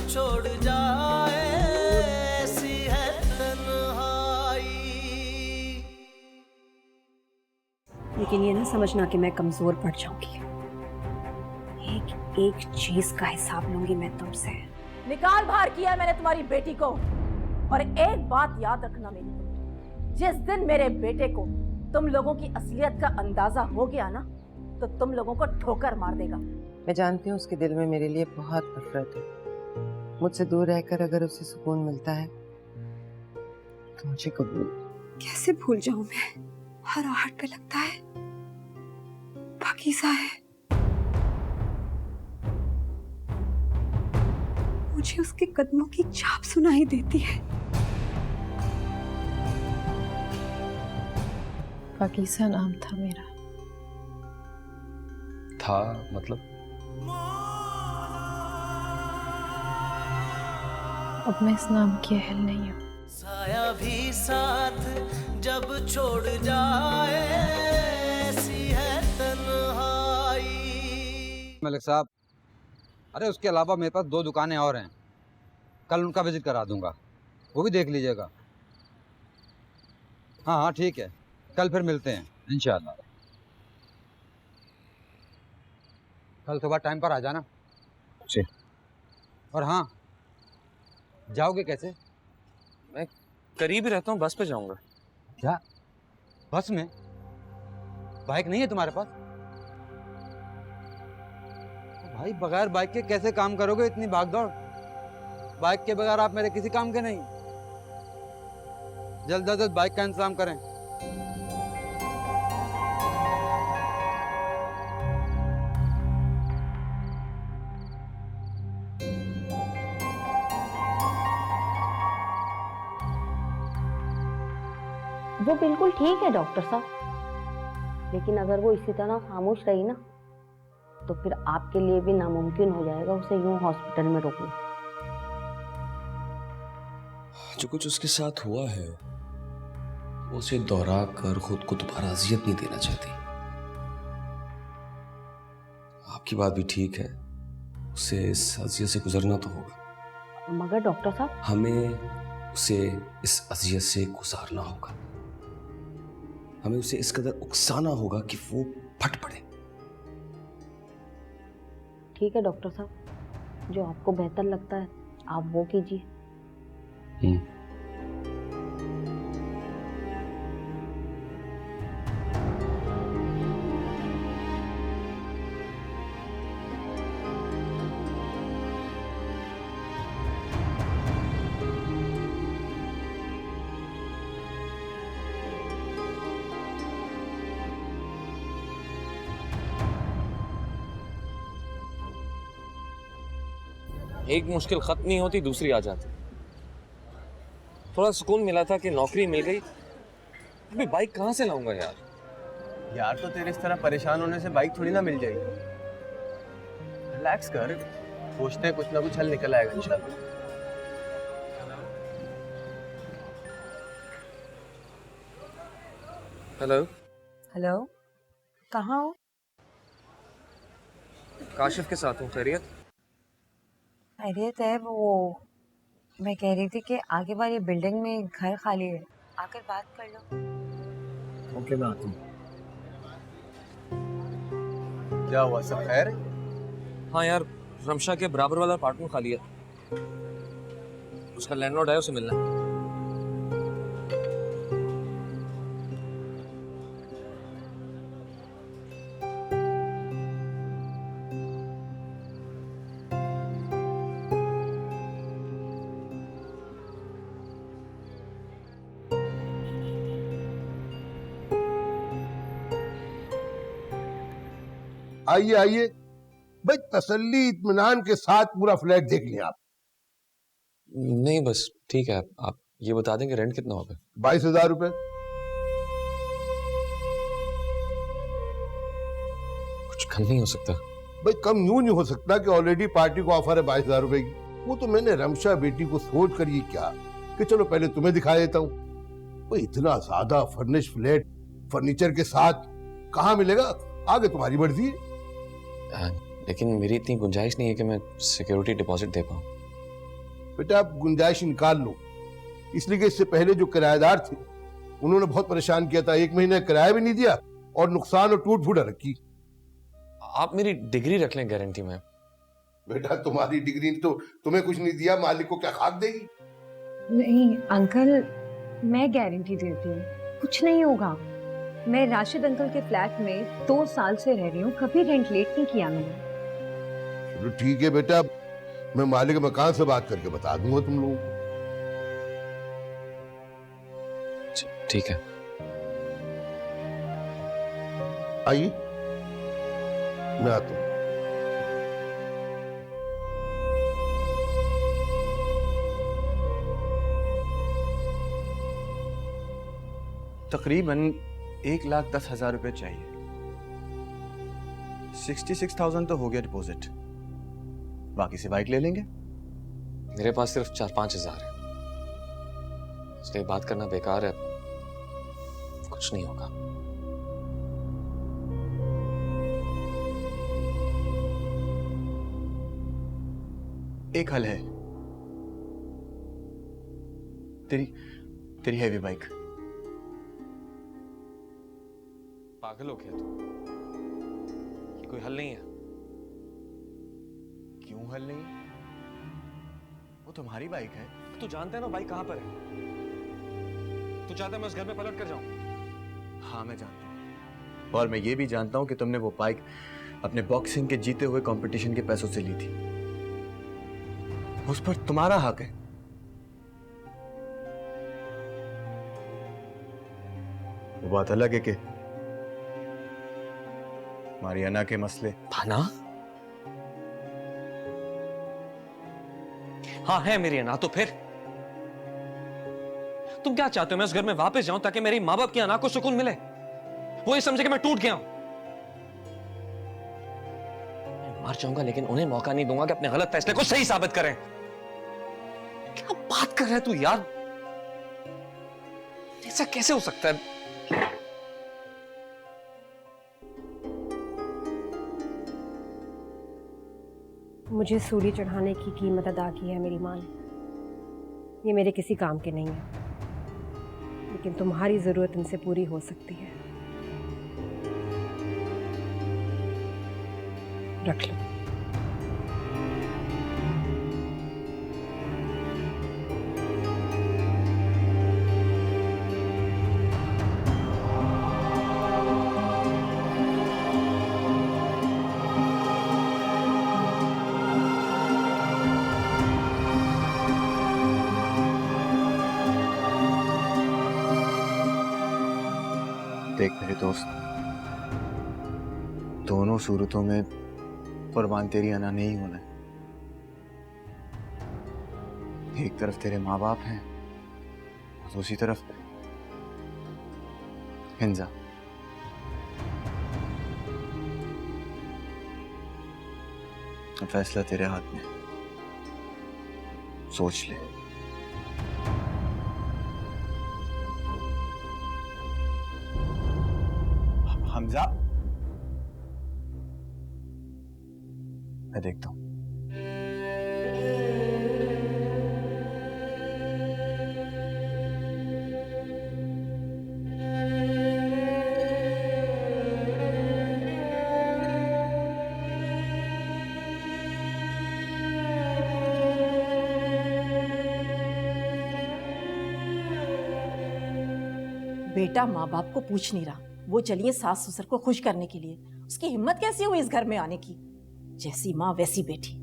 छोड़ जाए ऐसी है तन्हाई। लेकिन ये ना समझना कि मैं कमजोर पड़ जाऊंगी। एक एक चीज का हिसाब लूंगी मैं तुमसे। निकाल बाहर किया मैंने तुम्हारी बेटी को। और एक बात याद रखना मेरी, जिस दिन मेरे बेटे को तुम लोगों की असलियत का अंदाजा हो गया ना, तो तुम लोगों को ठोकर मार देगा। मैं जानती हूँ उसके दिल में मेरे लिए बहुत नफरत है। मुझसे दूर रहकर अगर उसे सुकून मिलता है तो मुझे कबूल। कैसे भूल जाऊं मैं? हर आहट पे लगता है पाकीज़ा है। मुझे उसके कदमों की छाप सुनाई देती है। पाकीज़ा नाम था मेरा। था मतलब? अब मैं इस नाम की अहल नहीं हूँ। साया भी साथ जब छोड़ जाए ऐसी है तन्हाई। मलिक साहब, अरे उसके अलावा मेरे पास 2 दुकानें और हैं, कल उनका विजिट करा दूंगा, वो भी देख लीजिएगा। हाँ हाँ ठीक है, कल फिर मिलते हैं इंशाल्लाह। कल सुबह टाइम पर आ जाना। जी। और हाँ, जाओगे कैसे? मैं करीब ही रहता हूँ, बस पे जाऊंगा। क्या बस में? बाइक नहीं है तुम्हारे पास? भाई बगैर बाइक के कैसे काम करोगे? इतनी भागदौड़। बाइक के बगैर आप मेरे किसी काम के नहीं। जल्द अज जल्द बाइक का इंतजाम करें। वो बिल्कुल ठीक है डॉक्टर साहब, लेकिन अगर वो इसी तरह खामोश रही ना, तो फिर आपके लिए भी नामुमकिन हो जाएगा उसे यूं हॉस्पिटल में रोकना। जो कुछ उसके साथ हुआ है, वो उसे दोहरा कर खुद को दोबारा अजियत नहीं देना चाहती। आपकी बात भी ठीक है, उसे इस अजियत से गुजरना तो होगा। मगर डॉक्टर साहब, हमें उसे इस अजियत से गुजारना होगा। हमें उसे इस कदर उकसाना होगा कि वो फट पड़े। ठीक है डॉक्टर साहब, जो आपको बेहतर लगता है आप वो कीजिए। एक मुश्किल खत्म नहीं होती, दूसरी आ जाती। थोड़ा सुकून मिला था कि नौकरी मिल गई, अभी बाइक कहाँ से लाऊंगा यार? यार तो तेरे इस तरह परेशान होने से बाइक थोड़ी ना मिल जाएगी। रिलैक्स कर, सोचते हैं कुछ ना कुछ हल निकल आएगा इंशाल्लाह। हेलो। हेलो, कहाँ हो? काशिफ के साथ हूँ। खैरियत? खैरियत है। वो मैं कह रही थी कि आगे वाली बिल्डिंग में घर खाली है, आकर बात कर लो। ओके, मैं आता हूँ। क्या हुआ, सब खैर? हाँ यार, रमशा के बराबर वाला अपार्टमेंट खाली है, उसका लैंडलॉर्ड है, उसे मिलना है। आइए आइए भाई, तसल्ली इत्मीनान के साथ पूरा फ्लैट देख लिया आप? नहीं बस ठीक है, आप ये बता दें कि रेंट कितना होगा? 22,000 रुपए। कुछ कम नहीं हो सकता? भाई कम यूं नहीं हो सकता कि ऑलरेडी पार्टी को ऑफर है 22,000 रुपए की। वो तो मैंने रमशा बेटी को सोच कर ये क्या कि चलो पहले तुम्हें दिखा देता हूँ। वो इतना ज्यादा फर्निश फ्लैट फर्नीचर के साथ कहाँ मिलेगा? आगे तुम्हारी मर्जी है। लेकिन मेरी इतनी गुंजाइश नहीं है कि मैं सिक्योरिटी डिपॉजिट दे पाऊँ। बेटा आप गुंजाइश निकाल लो, इसलिए कि इससे पहले जो किराएदार थे उन्होंने बहुत परेशान किया था, 1 महीने किराया भी नहीं दिया और नुकसान और टूट फूट रखी। आप मेरी डिग्री रख लें गारंटी में। बेटा तुम्हारी डिग्री तो तुम्हें कुछ नहीं दिया, मालिक को क्या खाक देगी? नहीं अंकल, मैं गारंटी देती हूँ, कुछ नहीं होगा। मैं राशिद अंकल के फ्लैट में 2 साल से रह रही हूँ, कभी रेंट लेट नहीं किया मैंने। चलो ठीक है बेटा, मैं मालिक मकान से बात करके बता दूंगा तुम लोगों को। ठीक है, आइए मैं आता हूँ। तकरीबन 1,10,000 रुपए चाहिए। 66,000 तो हो गया डिपॉजिट, बाकी से बाइक ले लेंगे। मेरे पास सिर्फ 4-5 हज़ार है, इसलिए बात करना बेकार है, कुछ नहीं होगा। एक हल है, तेरी हैवी बाइक। पागल हो क्या तू? ये कोई हल नहीं है। क्यों हल नहीं? वो तुम्हारी बाइक है। तू जानता है ना बाइक कहां पर है? तू चाहता है मैं उस घर में पलट कर जाऊं? हाँ मैं जानता हूँ, और मैं ये भी जानता हूँ कि तुमने वो बाइक अपने बॉक्सिंग के जीते हुए कंपटीशन के पैसों से ली थी। उस पर तुम्हारा हक है। वो बात अलग है कि मारियाना के मसले। भाना? हाँ है मेरी अना, तो फिर तुम क्या चाहते हो? मैं उस घर में वापस जाऊं ताकि मेरी माँ बाप की अना को सुकून मिले? वो ये समझे कि मैं टूट गया हूं। मैं मर जाऊंगा लेकिन उन्हें मौका नहीं दूंगा कि अपने गलत फैसले को सही साबित करें। क्या बात कर रहा है तू यार? ऐसा कैसे हो सकता है? मुझे सूली चढ़ाने की कीमत अदा की है मेरी माँ ने। ये मेरे किसी काम के नहीं है, लेकिन तुम्हारी जरूरत इनसे पूरी हो सकती है। रख लो। देख मेरे दोस्त, दोनों सूरतों में कुर्बान तेरी अना नहीं होना है। एक तरफ तेरे माँ बाप हैं, दूसरी तरफ हिंजा। फैसला तेरे हाथ में, सोच ले। हमजा, मैं देखता हूं। बेटा माँ बाप को पूछ नहीं रहा, वो चलिए सास ससुर को खुश करने के लिए। उसकी हिम्मत कैसी हुई इस घर में आने की? जैसी माँ वैसी बेटी।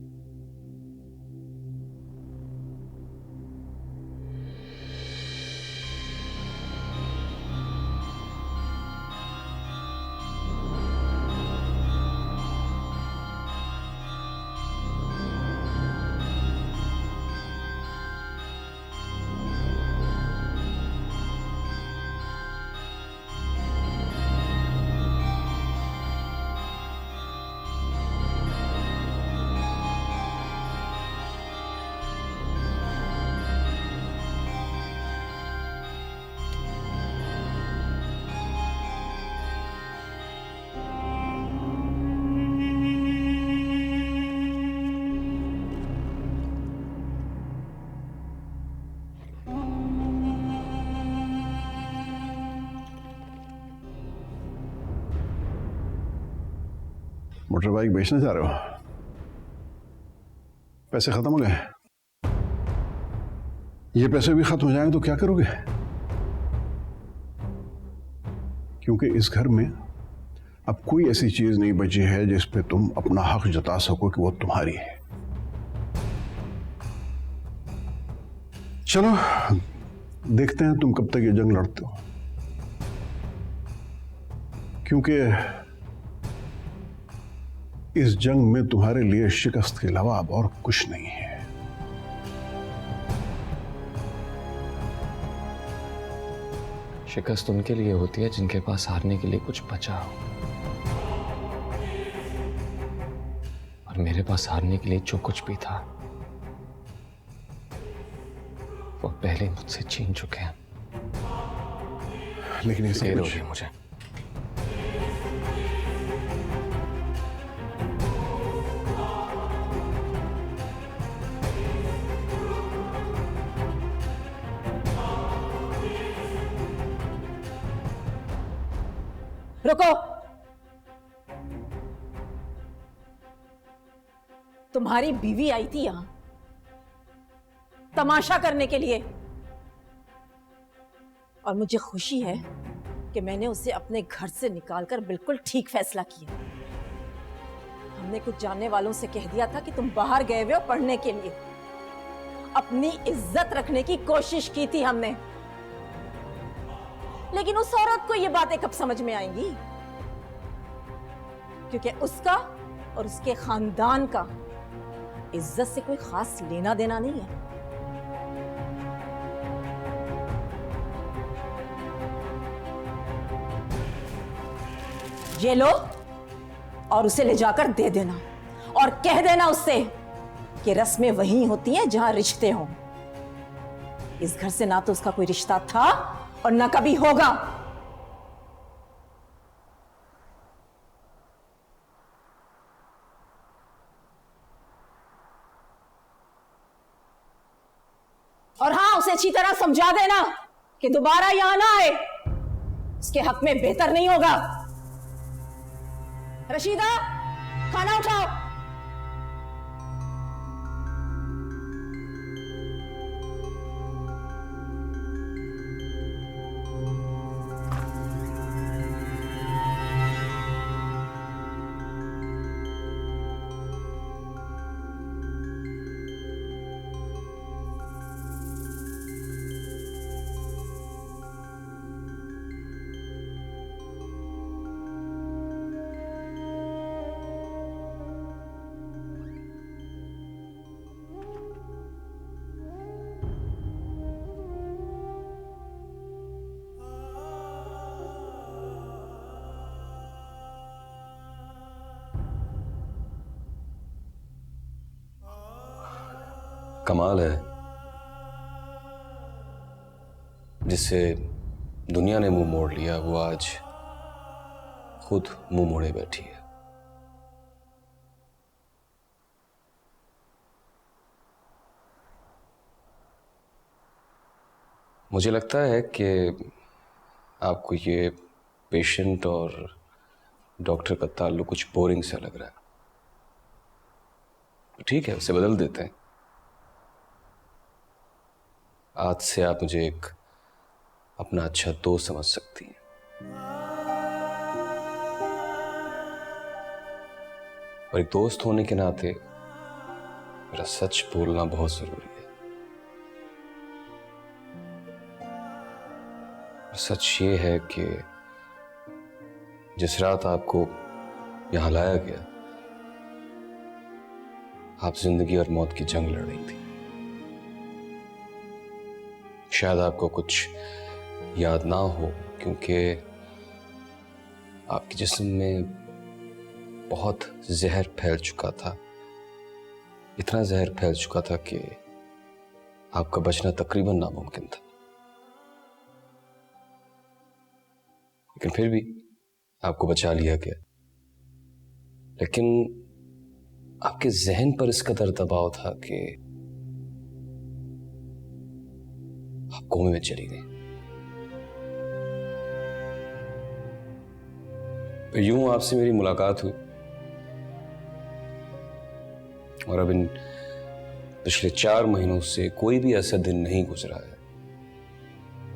मोटर बाइक बेचने जा रहे हो? पैसे खत्म हो गए? ये पैसे भी खत्म हो जाएंगे तो क्या करोगे? क्योंकि इस घर में अब कोई ऐसी चीज नहीं बची है जिस पे तुम अपना हक जता सको कि वो तुम्हारी है। चलो देखते हैं तुम कब तक ये जंग लड़ते हो, क्योंकि इस जंग में तुम्हारे लिए शिकस्त के अलावा अब और कुछ नहीं है। शिकस्त उनके लिए होती है जिनके पास हारने के लिए कुछ बचा हो, और मेरे पास हारने के लिए जो कुछ भी था वो पहले ही मुझसे छीन चुके हैं। लेकिन देर हो गई मुझे। रुको, तुम्हारी बीवी आई थी यहां तमाशा करने के लिए, और मुझे खुशी है कि मैंने उसे अपने घर से निकालकर बिल्कुल ठीक फैसला किया। हमने कुछ जानने वालों से कह दिया था कि तुम बाहर गए हुए हो पढ़ने के लिए। अपनी इज्जत रखने की कोशिश की थी हमने, लेकिन उस औरत को ये बातें कब समझ में आएंगी? क्योंकि उसका और उसके खानदान का इज्जत से कोई खास लेना देना नहीं है। ये लो और उसे ले जाकर दे देना, और कह देना उससे कि रस्में वही होती हैं जहां रिश्ते हों। इस घर से ना तो उसका कोई रिश्ता था और ना कभी होगा। और हाँ, उसे अच्छी तरह समझा देना कि दोबारा यहां ना आए, उसके हक में बेहतर नहीं होगा। रशीदा, खाना उठाओ। कमाल है, जिससे दुनिया ने मुंह मोड़ लिया वो आज खुद मुंह मोड़े बैठी है। मुझे लगता है कि आपको ये पेशेंट और डॉक्टर का ताल्लुक कुछ बोरिंग सा लग रहा है। ठीक है, उसे बदल देते हैं। आज से आप मुझे एक अपना अच्छा दोस्त समझ सकती हैं। और एक दोस्त होने के नाते मेरा सच बोलना बहुत जरूरी है। सच ये है कि जिस रात आपको यहां लाया गया, आप जिंदगी और मौत की जंग लड़ रही थी। शायद आपको कुछ याद ना हो, क्योंकि आपके जिस्म में बहुत जहर फैल चुका था। इतना जहर फैल चुका था कि आपका बचना तकरीबन नामुमकिन था। लेकिन फिर भी आपको बचा लिया गया। लेकिन आपके जहन पर इस कदर दबाव था कि आप कोमे में चली गई। यूं आपसे मेरी मुलाकात हुई और अब इन पिछले 4 महीनों से कोई भी ऐसा दिन नहीं गुजरा है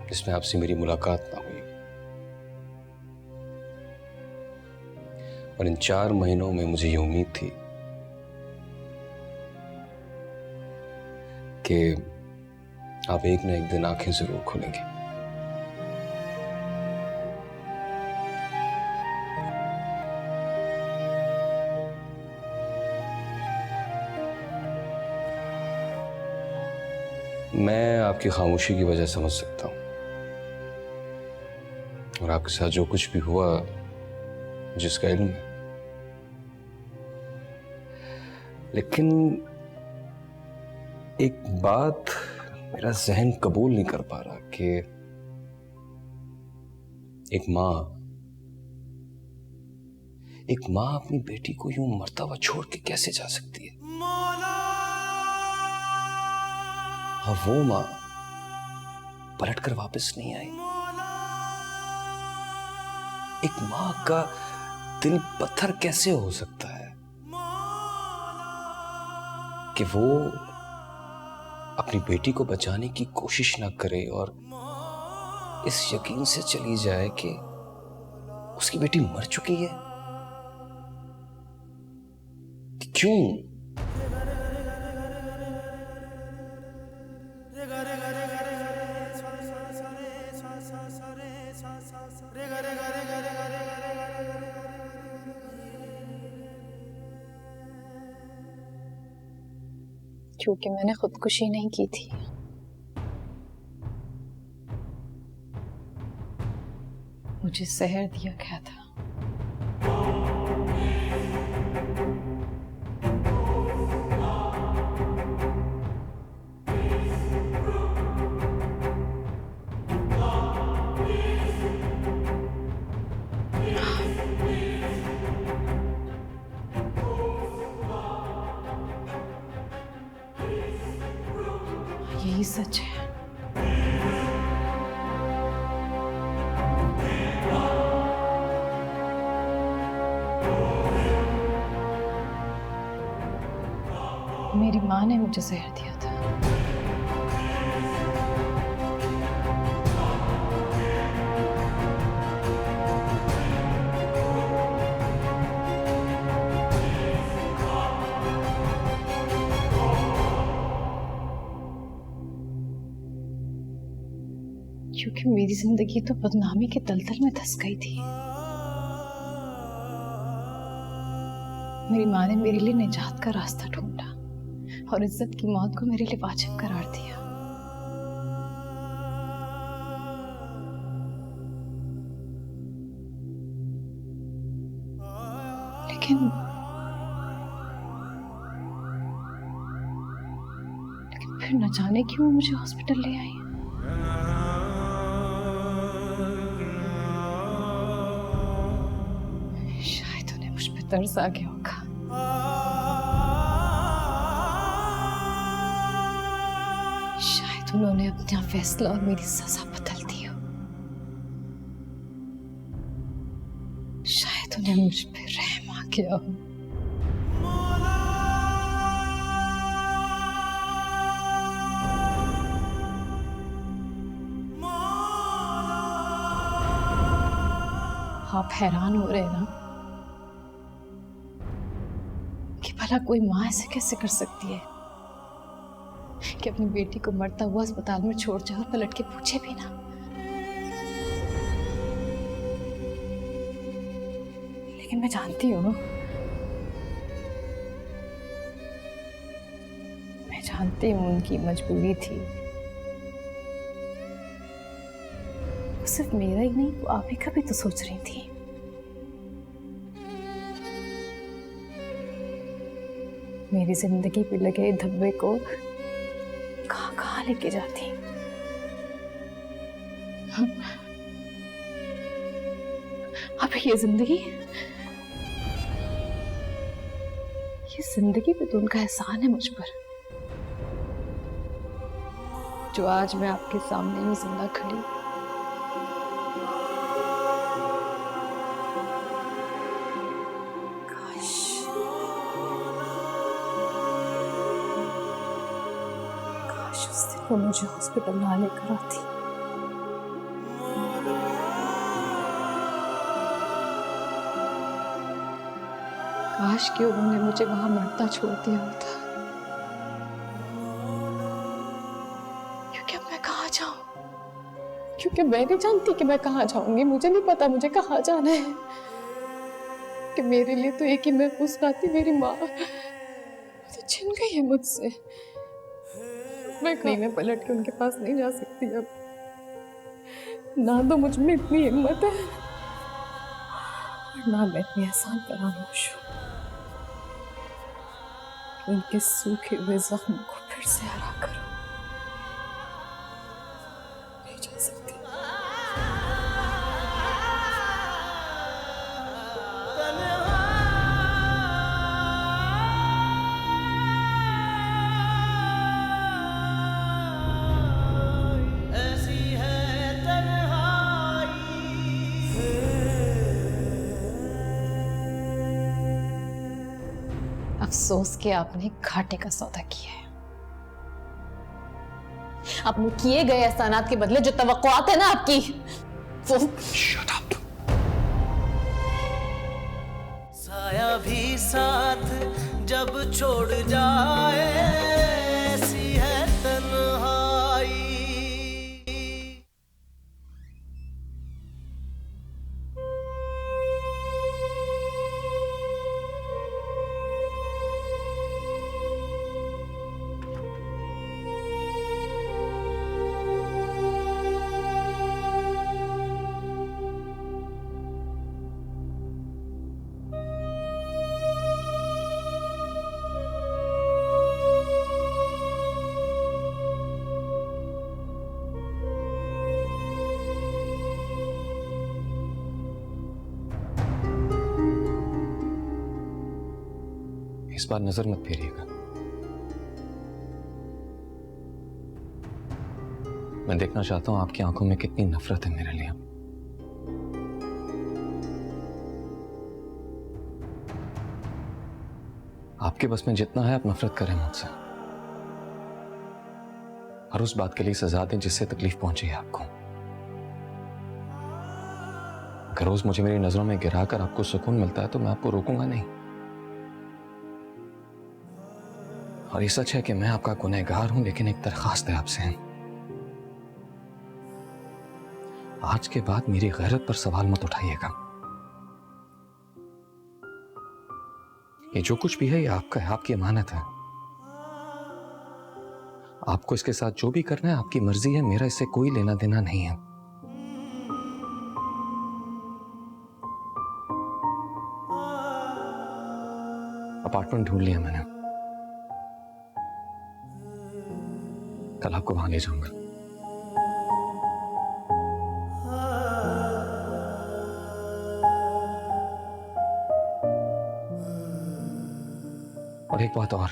जिसमें आपसे मेरी मुलाकात ना हुई। और इन 4 महीनों में मुझे ये उम्मीद थी कि आप एक न एक दिन आंखें जरूर खोलेंगे। मैं आपकी खामोशी की वजह समझ सकता हूं, और आपके साथ जो कुछ भी हुआ जिसका इल्म है, लेकिन एक बात मेरा जहन कबूल नहीं कर पा रहा कि एक माँ अपनी बेटी को यूं मरता हुआ छोड़ के कैसे जा सकती है। और वो माँ पलटकर वापस नहीं आई। एक माँ का दिल पत्थर कैसे हो सकता है कि वो अपनी बेटी को बचाने की कोशिश ना करे और इस यकीन से चली जाए कि उसकी बेटी मर चुकी है। क्यों? क्योंकि मैंने खुदकुशी नहीं की थी। मुझे जहर दिया गया था। यही सच है। मेरी माँ ने मुझे जहर दिया था। क्योंकि मेरी जिंदगी तो बदनामी के दलदल में धंस गई थी। मेरी माँ ने मेरे लिए निजात का रास्ता ढूंढा और इज्जत की मौत को मेरे लिए वाजिब करार दिया। लेकिन फिर न जाने क्यों मुझे हॉस्पिटल ले आई। शायद उन्हें मुझ पे तरस आ गया होगा। शायद उन्होंने अपना फैसला और मेरी सजा बदल दी हो। शायद उन्हें मुझ पे रहम आ गया हो। आप हैरान हो रहे हैं ना कि भला कोई माँ ऐसे कैसे कर सकती है कि अपनी बेटी को मरता हुआ अस्पताल में छोड़ जाए और पलट के पूछे भी ना। लेकिन मैं जानती हूँ, उनकी मजबूरी थी। सिर्फ मेरा ही नहीं, वो आप ही का भी तो सोच रही थी। मेरी जिंदगी पे लगे धब्बे को कहाँ लेके जाती। अब ये जिंदगी पे तो उनका एहसान है मुझ पर, जो आज मैं आपके सामने ही जिंदा खड़ी। वो मुझे हॉस्पिटल ना लेकर आती। काश कि उन्होंने मुझे वहां मरता छोड़ दिया होता, क्योंकि अब मैं कहाँ जाऊं? क्योंकि मैं नहीं जानती कि मैं कहाँ जाऊंगी। मुझे नहीं पता मुझे कहाँ जाना है। कि मेरे लिए तो एक ही महफूज बात थी, मेरी माँ तो छिन गई है मुझसे। मैं पलट के उनके पास नहीं जा सकती अब। ना तो मुझ में इतनी हिम्मत है और ना मैं इतनी आसान फरामोश हूँ कि उनके सूखे हुए जख्म को फिर से हरा करूं। नहीं जा सकती। अफसोस कि आपने घाटे का सौदा किया है। आपने किए गए एहसानात के बदले जो तवक्कुआत है ना आपकी, वो Shut up. साया भी साथ जब छोड़ जाए ऐसी है तन्हाई। इस बार नजर मत फेरिएगा। मैं देखना चाहता हूं आपकी आंखों में कितनी नफरत है मेरे लिए। आपके बस में जितना है आप नफरत करें मुझसे, और उस बात के लिए सजा दें जिससे तकलीफ पहुंची है आपको। अगर रोज मुझे मेरी नजरों में गिराकर आपको सुकून मिलता है तो मैं आपको रोकूंगा नहीं। और ये सच है कि मैं आपका गुनहगार हूं, लेकिन एक दरखास्त है आपसे। आज के बाद मेरी गैरत पर सवाल मत उठाइएगा। ये जो कुछ भी है ये आपका है, आपकी अमानत है। आपको इसके साथ जो भी करना है आपकी मर्जी है, मेरा इससे कोई लेना देना नहीं है। अपार्टमेंट ढूंढ लिया मैंने, कल आपको वहां ले जाऊंगा। और एक बात और,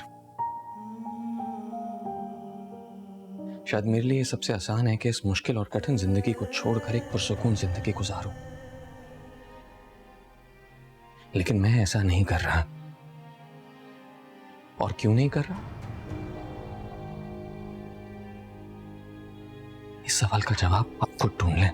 शायद मेरे लिए सबसे आसान है कि इस मुश्किल और कठिन जिंदगी को छोड़कर एक पुरसुकून जिंदगी गुजारूं, लेकिन मैं ऐसा नहीं कर रहा। और क्यों नहीं कर रहा, इस सवाल का जवाब आप खुद ढूंढ लें।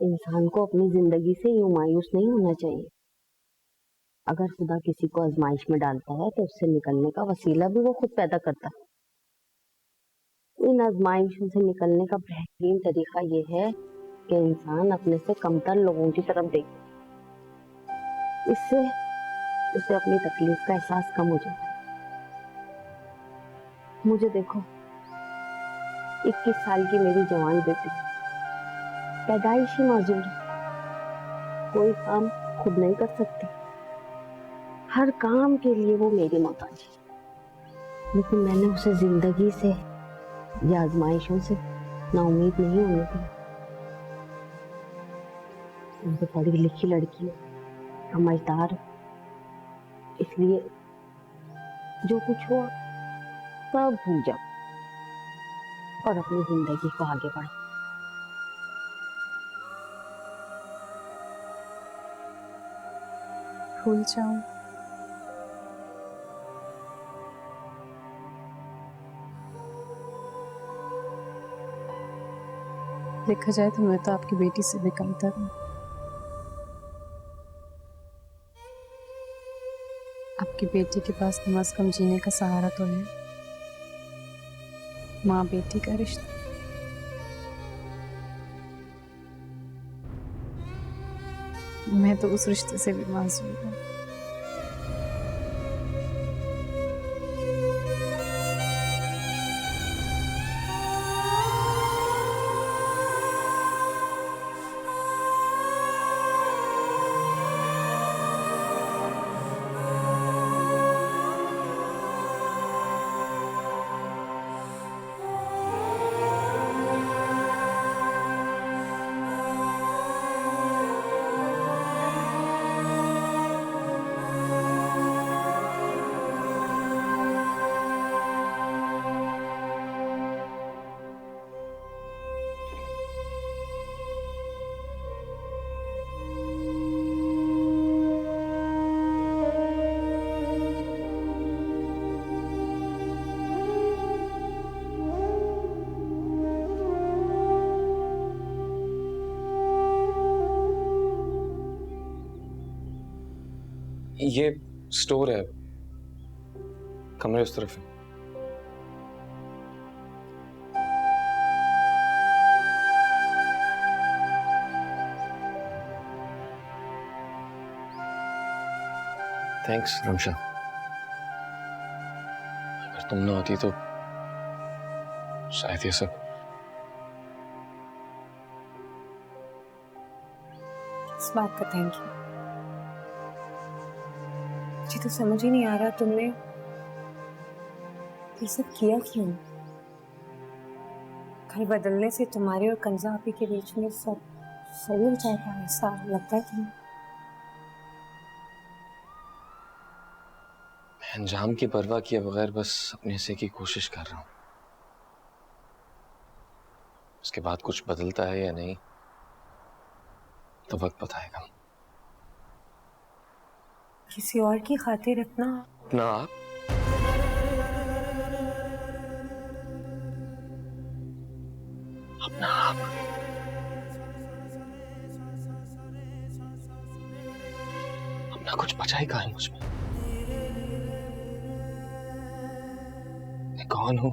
इंसान को अपनी जिंदगी से यूं मायूस नहीं होना चाहिए। अगर खुदा किसी को आजमाइश में डालता है तो उससे निकलने का वसीला भी वो खुद पैदा करता है। इन आजमाइशों से निकलने का बेहतरीन तरीका ये है कि इंसान अपने से कमतर लोगों की तरफ देखे। इससे उसे अपनी तकलीफ का एहसास कम हो जाता है। मुझे देखो, 21 साल की मेरी जवान बेटी, पैदाइशी माजूर, कोई काम खुद नहीं कर सकती, हर काम के लिए वो मेरी मोहताज है। लेकिन मैंने उसे जिंदगी से या आजमाइशों से नाउम्मीद नहीं होने दी। मुझे पढ़ी लिखी लड़की है, समझदार, इसलिए जो कुछ हुआ सब भूल जाओ और अपनी जिंदगी को आगे बढ़ो। भूल जाऊं? देखा जाए तो मैं तो आपकी बेटी से भी कमतर हूं। आपकी बेटी के पास कम से कम जीने का सहारा तो है, माँ बेटी का रिश्ता। मैं तो उस रिश्ते से भी मासूम हूँ। ये स्टोर है, कमरे उस तरफ है। थैंक्स रमशा, अगर तुम ना होती तो शायद ये सब। इस बात का थैंक यू। मुझे तो समझ ही नहीं आ रहा तुमने ये सब किया क्यों। घर बदलने से तुम्हारे और कंजा आपी के बीच में सब सही हो जाएगा, ऐसा लगता है तुम्हें? मैं अंजाम की परवाह किए बगैर बस अपने से की कोशिश कर रहा हूं। उसके बाद कुछ बदलता है या नहीं तो वक्त बताएगा। किसी और की खातिर अपना आप अपना आप अपना कुछ बचा ही कहाँ है मुझ में। मैं कौन हूं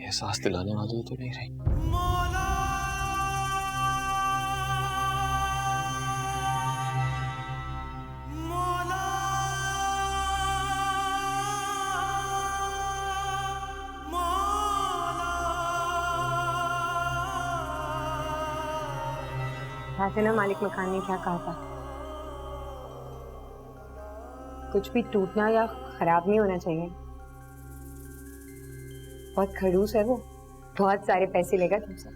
एहसास दिलाने वाली तो नहीं रही। ना मालिक मकान ने क्या कहा था, कुछ भी टूटना या खराब नहीं होना चाहिए। बहुत खड़ूस है वो, बहुत सारे पैसे लेगा तुमसे।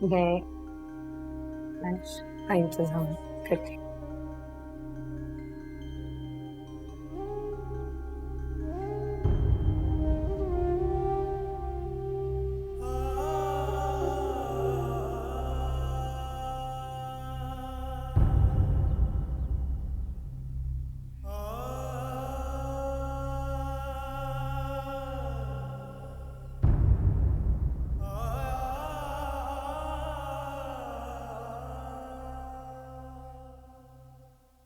मैं का इंतजाम करती।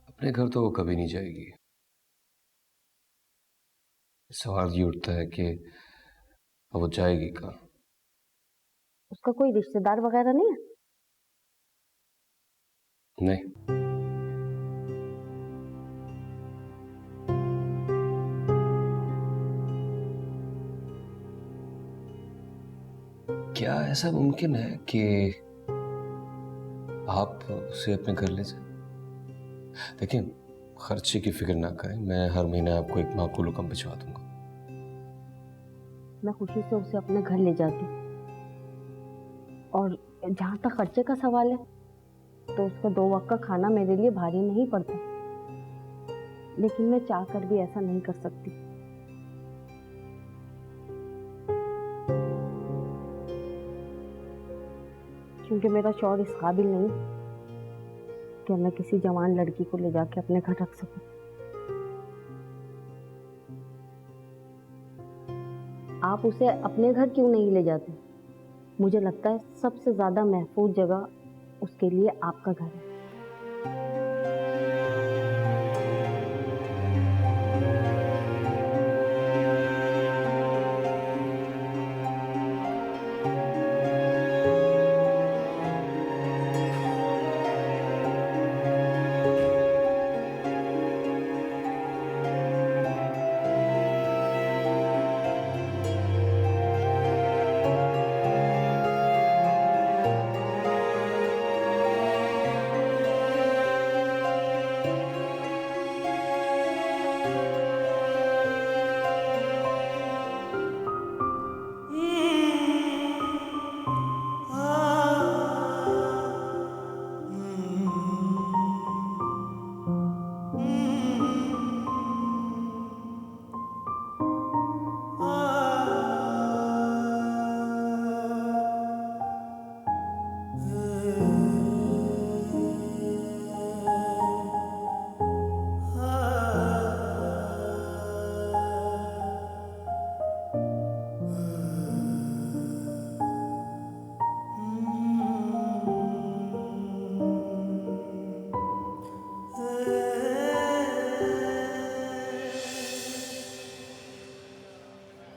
अपने घर तो वो कभी नहीं जाएगी, सवाल ये उठता है कि अब वो जाएगी कहाँ? उसका कोई रिश्तेदार वगैरह नहीं है? नहीं। क्या ऐसा मुमकिन है कि आप उसे अपने घर ले जाएं? देखिए, खर्चे की फिक्र ना करें, मैं हर महीने आपको एक माकूल रकम भिजवा दूंगा। मैं खुशी से उसे अपने घर ले जाती, और जहाँ तक खर्चे का सवाल है तो उसका 2 वक्त का खाना मेरे लिए भारी नहीं पड़ता, लेकिन मैं चाह कर भी ऐसा नहीं कर सकती। क्योंकि मेरा शौहर इस काबिल नहीं कि मैं किसी जवान लड़की को ले जाके अपने घर रख सकूं। आप उसे अपने घर क्यों नहीं ले जाते? मुझे लगता है सबसे ज्यादा महफूज जगह उसके लिए आपका घर है।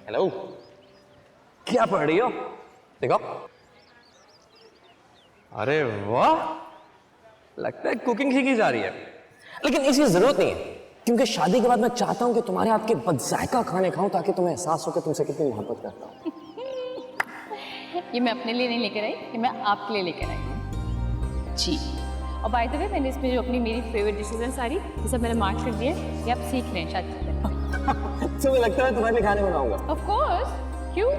हेलो, क्या पढ़ रही हो? देखो। अरे वाह, लगता है कुकिंग सीखी जा रही है। लेकिन इसकी जरूरत नहीं है, क्योंकि शादी के बाद मैं चाहता हूं कि तुम्हारे हाथ के बदजायका खाने खाऊं, ताकि तुम्हें एहसास हो कि तुमसे कितनी मोहब्बत करता हूं। ये मैं अपने लिए नहीं लेकर आई, ये मैं आपके लिए लेकर आई हूँ जी। और बाय द वे, मैंने इसमें जो अपनी मेरी फेवरेट डिशेज हैं सारी, ये सब मैंने मार्क कर दिए, ये आप सीख रहे हैं शादी से। तुम्हें लगता है तुम्हारे लिए खाने बनाऊंगा? ऑफ कोर्स, क्यों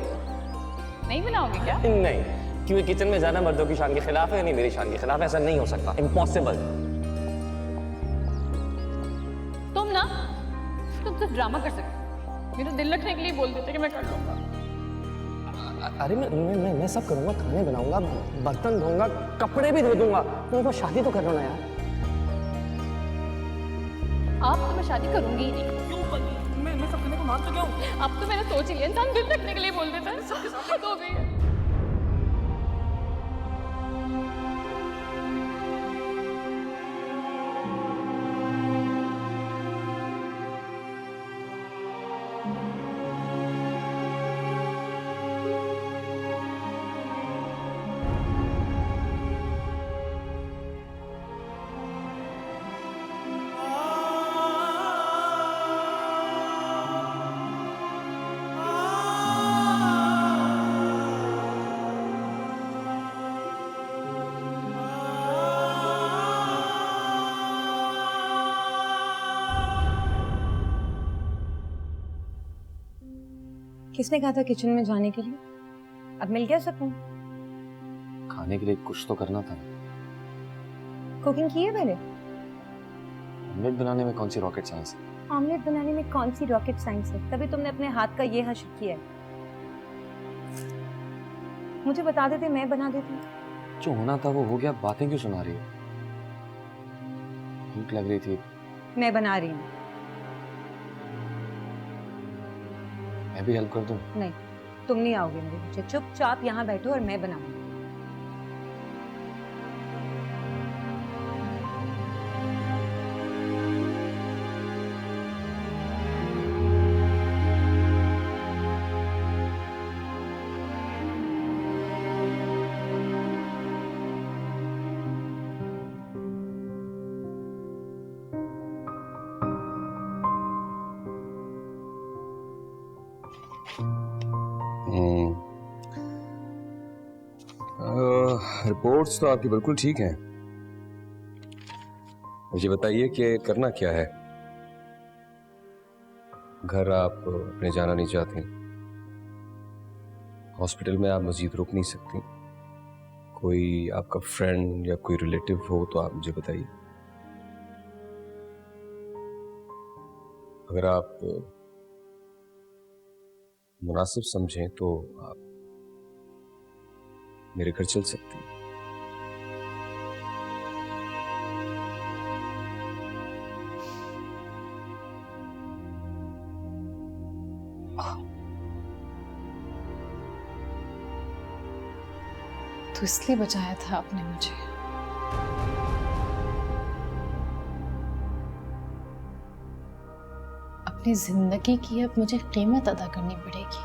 नहीं बनाओगे क्या? नहीं, क्योंकि किचन में जाना मर्दों की शान के खिलाफ है, नहीं मेरी शान के खिलाफ है। ऐसा नहीं हो सकता, इम्पॉसिबल। तुम तो ड्रामा कर सकते, मेरा दिल रखने के लिए बोल देते कि मैं कर लूंगा। अरे मैं सब करूंगा, खाने बनाऊंगा, बर्तन धोऊंगा, कपड़े भी धो दूंगा। तुम तो शादी तो कर लो ना यार। आप तो मैं शादी करूंगी ही नहीं। मैं सब करने को मान चुका हूँ। अब तो मैंने सोच लिया, इंसान दिल रखने के लिए बोल देता है। सबके सामने तो हो गई है। किसने कहा था किचन में जाने के लिए? अब मिल गया सुकून? खाने के लिए कुछ तो करना था। कुकिंग की है पहले? ऑमलेट बनाने में कौन सी रॉकेट साइंस है? ऑमलेट बनाने में कौन सी रॉकेट साइंस है? तभी तुमने अपने हाथ का ये हश्र किया है। मुझे बता देते, मैं बना देती। जो होना था वो हो गया, बातें क्यों सुना रही हो? भूख लग रही थी। मैं बना रही हूँ। मैं भी हेल्प कर दूं? नहीं, तुम नहीं आओगे मेरे पीछे। चुपचाप यहाँ बैठो और मैं बनाऊंगी। रिपोर्ट्स तो आपकी बिल्कुल ठीक हैं। मुझे बताइए कि करना क्या है। घर आप अपने जाना नहीं चाहती, हॉस्पिटल में आप मजीद रुक नहीं सकती, कोई आपका फ्रेंड या कोई रिलेटिव हो तो आप मुझे बताइए। अगर आप मुनासिब समझें तो आप मेरे घर चल सकती हैं। तो इसलिए बचाया था आपने मुझे। अपनी जिंदगी की अब मुझे कीमत अदा करनी पड़ेगी।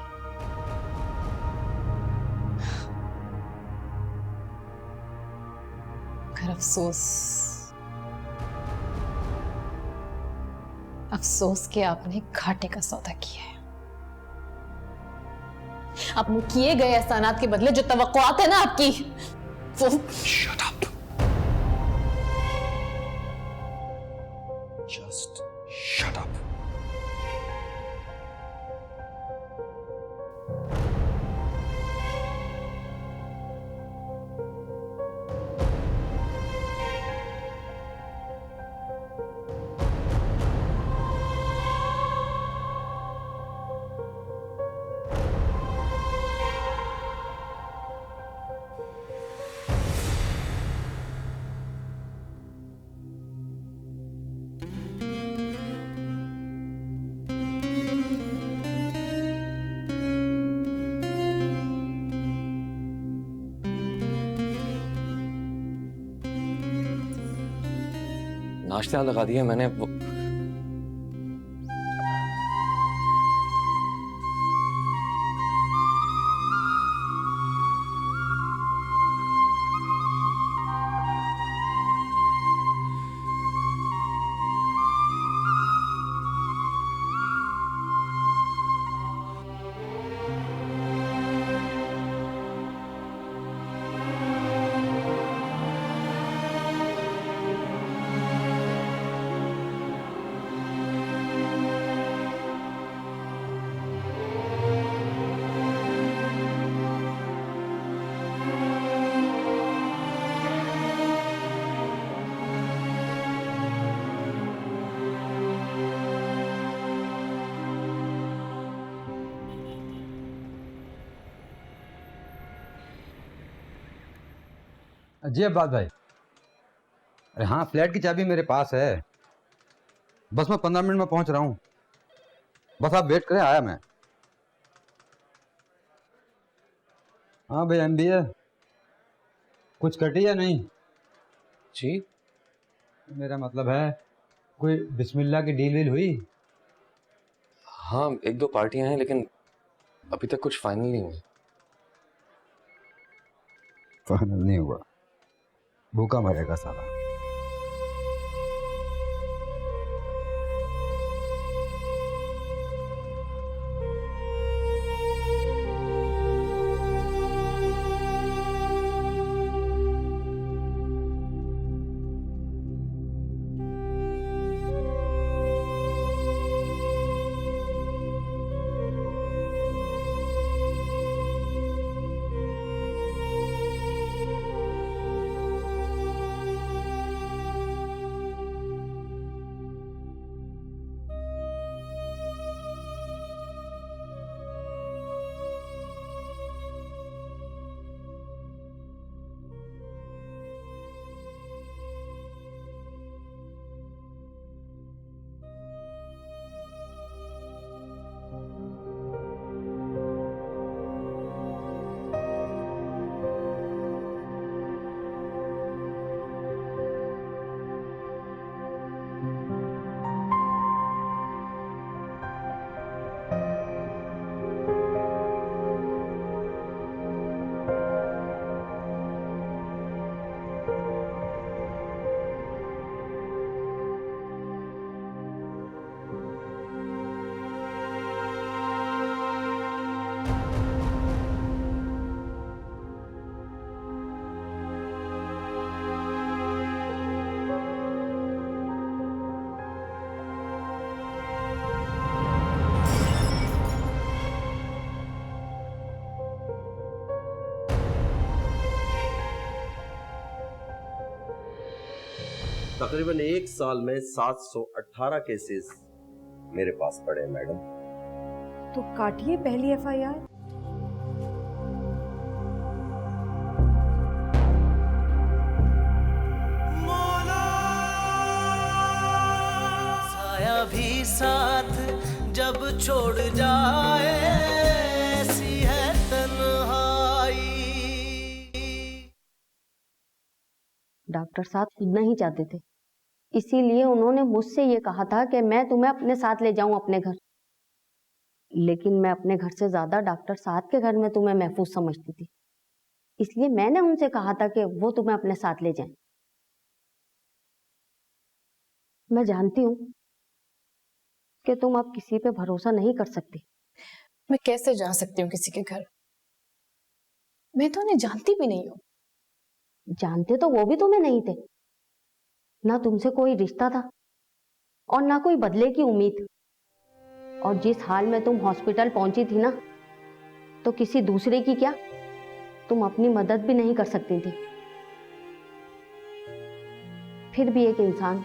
मगर अफसोस कि आपने घाटे का सौदा किया है। अपने किए गए एहसानात के बदले जो तवक्कुआत है ना आपकी, वो Shut up. Just shut up. नाश्ता लगा दिया मैंने। वो जी अब्बास भाई। अरे हाँ, फ्लैट की चाबी मेरे पास है, बस मैं 15 मिनट में पहुंच रहा हूँ। बस आप वेट करें, आया मैं। हाँ भाई, MBA कुछ कटी या नहीं? जी मेरा मतलब है कोई बिस्मिल्लाह की डील वील हुई? हाँ, 1-2 पार्टियां हैं लेकिन अभी तक कुछ फाइनल नहीं हुआ। फाइनल नहीं हुआ? भूखा मरेगा साला। तकरीबन 1 साल में 718 केसेस मेरे पास पड़े हैं मैडम। तो काटिए पहली एफआईआर। साया भी साथ जब छोड़ जाए ऐसी है तन्हाई। डॉक्टर साहब खुद नहीं चाहते थे, इसीलिए उन्होंने मुझसे ये कहा था कि मैं तुम्हें अपने साथ ले जाऊं अपने घर। लेकिन मैं अपने घर से ज्यादा डॉक्टर साहब के घर में तुम्हें महफूज समझती थी, इसलिए मैंने उनसे कहा था कि वो तुम्हें अपने साथ ले जाएं। मैं जानती हूं कि तुम अब किसी पे भरोसा नहीं कर सकती। मैं कैसे जा सकती हूँ किसी के घर? मैं तो उन्हें जानती भी नहीं हूँ। जानते तो वो भी तुम्हें नहीं थे, ना तुमसे कोई रिश्ता था और ना कोई बदले की उम्मीद। और जिस हाल में तुम हॉस्पिटल पहुंची थी ना, तो किसी दूसरे की क्या, तुम अपनी मदद भी नहीं कर सकती थी। फिर भी एक इंसान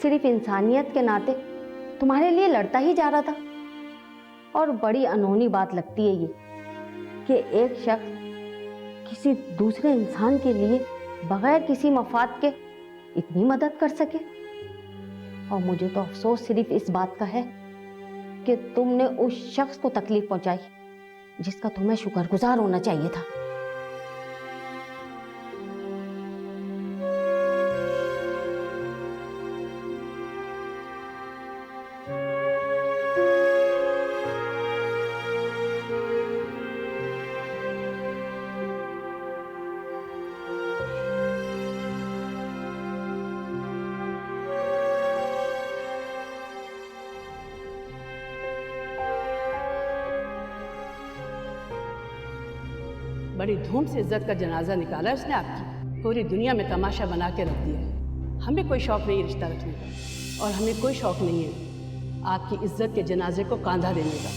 सिर्फ इंसानियत के नाते तुम्हारे लिए लड़ता ही जा रहा था। और बड़ी अनहोनी बात लगती है ये कि एक शख्स किसी दूसरे इंसान के लिए बगैर किसी मफाद के इतनी मदद कर सके। और मुझे तो अफसोस सिर्फ इस बात का है कि तुमने उस शख्स को तकलीफ पहुंचाई जिसका तुम्हें शुक्रगुजार होना चाहिए था। बड़ी धूम से इज्जत का जनाजा निकाला है उसने आपकी। पूरी दुनिया में तमाशा बना के रख दिया है। हमें कोई शौक नहीं रिश्ता रखने का, और हमें कोई शौक नहीं है आपकी इज्जत के जनाजे को कांधा देने का।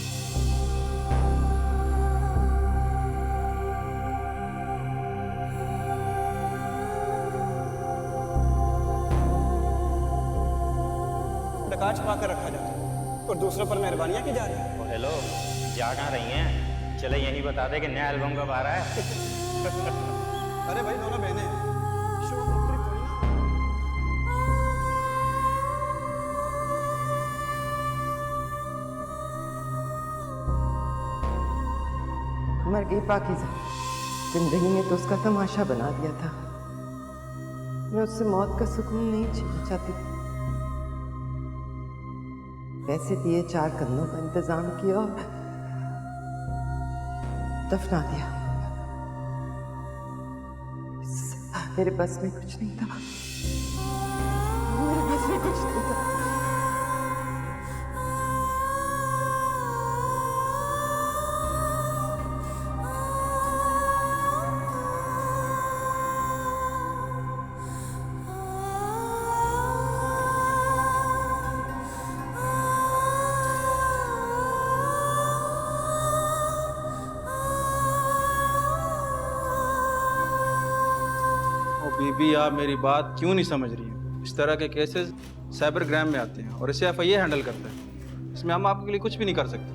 डकार छुपा कर रखा जाता है और दूसरों पर मेहरबानियां की जा रही है। हेलो, जा कहाँ रही हैं? चले यही बता दे कि नया एल्बम कब आ रहा है। अरे भाई, दोनों बहनें हैं। मर गई पाकीज़ा। जिंदगी में तो उसका तमाशा बना दिया था। मैं उससे मौत का सुकून नहीं छीनना चाहती। पैसे दिए, 4 कंधों का इंतजाम किया और दफना दिया। मेरे बस में कुछ नहीं था, मेरे बस में कुछ नहीं था। बीबी, आप मेरी बात क्यों नहीं समझ रही हैं? इस तरह के केसेस साइबर क्राइम में आते हैं और इसे एफआईए हैंडल करता है। इसमें हम आपके लिए कुछ भी नहीं कर सकते।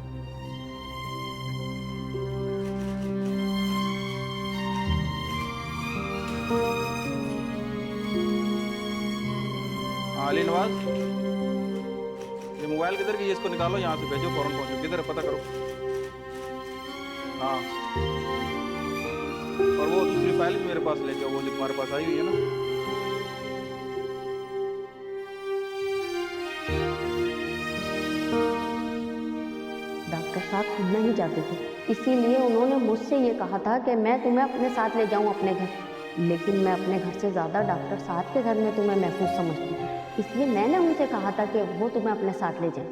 हाँ अली नवाज, ये मोबाइल किधर की है? इसको निकालो, यहाँ से भेजो, फौरन पहुंचो। किधर है पता करो। हाँ, और वो दूसरी फाइल भी मेरे पास ले जाओ, वो जो तुम्हारे पास आई हुई है ना। डॉक्टर साहब खुद नहीं चाहते थे, इसीलिए उन्होंने मुझसे ये कहा था कि मैं तुम्हें अपने साथ ले जाऊं अपने घर। लेकिन मैं अपने घर से ज़्यादा डॉक्टर साहब के घर में तुम्हें महफूज समझती थी, इसलिए मैंने उनसे कहा था कि वो तुम्हें अपने साथ ले जाएं।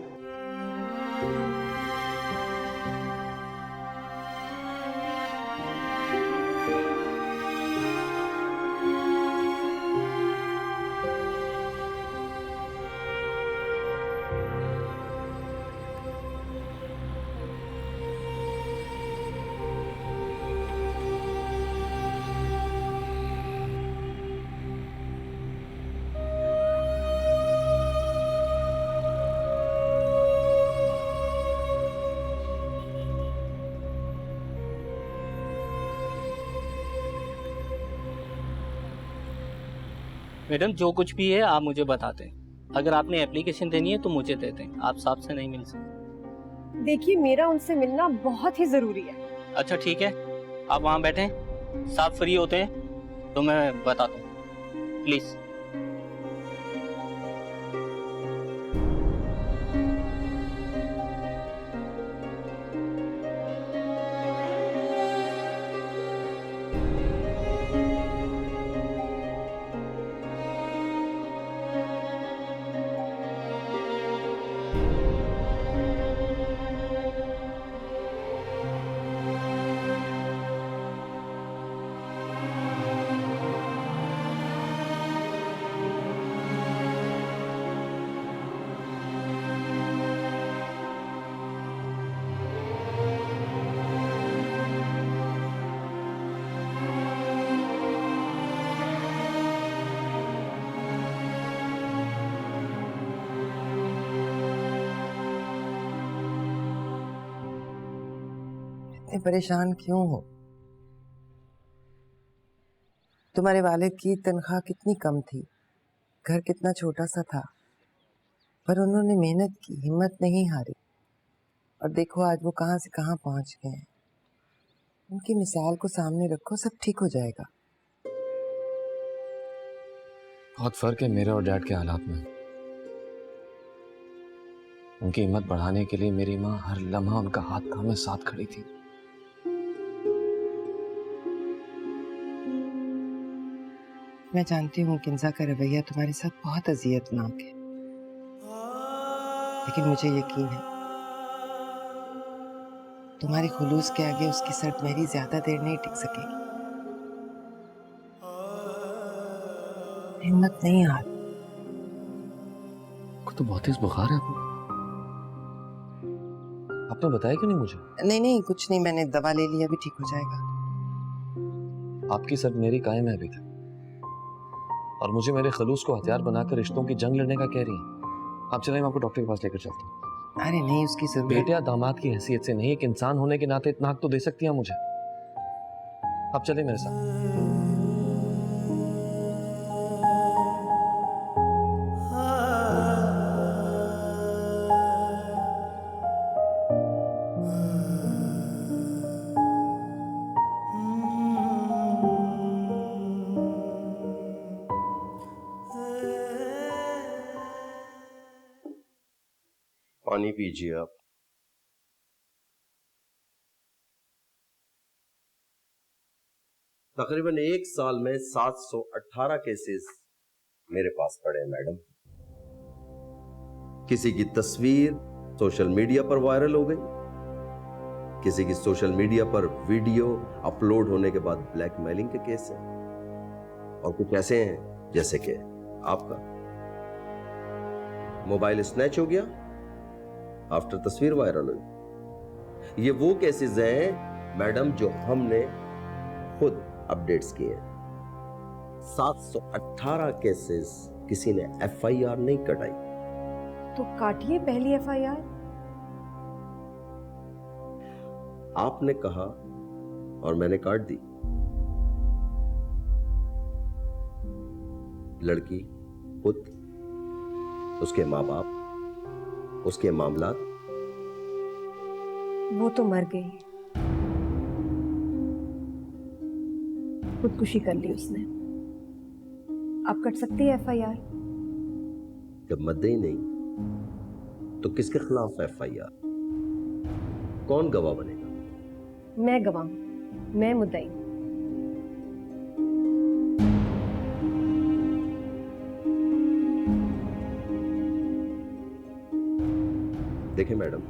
मैडम जो कुछ भी है आप मुझे बताते हैं। अगर आपने एप्लीकेशन देनी है तो मुझे देते हैं, आप साहब से नहीं मिल सकते। देखिए मेरा उनसे मिलना बहुत ही जरूरी है। अच्छा ठीक है, आप वहाँ बैठे, साहब फ्री होते हैं तो मैं बताता हूँ, प्लीज। इतने परेशान क्यों हो? तुम्हारे वालिद की तनख्वाह कितनी कम थी, घर कितना छोटा सा था, पर उन्होंने मेहनत की, हिम्मत नहीं हारी, और देखो आज वो कहाँ से कहाँ पहुंच गए हैं। उनकी मिसाल को सामने रखो, सब ठीक हो जाएगा। बहुत फर्क है मेरे और डैड के हालात में। उनकी हिम्मत बढ़ाने के लिए मेरी माँ हर लम्हा उनका हाथ थामे साथ खड़ी थी। मैं जानती हूँ किंजा का रवैया तुम्हारे साथ बहुत अजियतनाक है, लेकिन मुझे यकीन है तुम्हारे खुलूस के आगे उसकी सर्द मेरी ज्यादा देर नहीं टिक सकेगी। हिम्मत नहीं हार। तो बहुत तेज बुखार है आपने बताया क्यों नहीं मुझे? नहीं कुछ नहीं, मैंने दवा ले ली, अभी ठीक हो जाएगा। आपकी सर्द मेरी कायम है अभी तक, और मुझे मेरे खलूस को हथियार बनाकर रिश्तों की जंग लड़ने का कह रही हैं। आप चलें, मैं आपको डॉक्टर के पास लेकर चलता हूँ। अरे नहीं, उसकी जरूरत बेटे या दामाद की हैसियत से नहीं, एक इंसान होने के नाते इतना हक तो दे सकती हैं मुझे। आप चलें मेरे साथ। पानी पीजिए आप। तकरीबन एक साल में 718 केसेस मेरे पास पड़े हैं मैडम। किसी की तस्वीर सोशल मीडिया पर वायरल हो गई, किसी की सोशल मीडिया पर वीडियो अपलोड होने के बाद ब्लैकमेलिंग के केस हैं, और कुछ ऐसे हैं जैसे कि आपका मोबाइल स्नैच हो गया आफ्टर तस्वीर वायरल हुई। ये वो केसेस हैं मैडम जो हमने खुद अपडेट्स किए हैं। 718 केसेस, किसी ने एफआईआर नहीं कटाई। तो काटिए पहली एफआईआर। आपने कहा और मैंने काट दी। लड़की, पुत्र, उसके माँ बाप, उसके मामलात, वो तो मर गई, खुदकुशी कर ली उसने। अब कट सकती है एफआईआर। जब मद्दे ही नहीं तो किसके खिलाफ एफआईआर? कौन गवाह बनेगा? मैं गवाह, मैं मुद्दई। देखिए मैडम,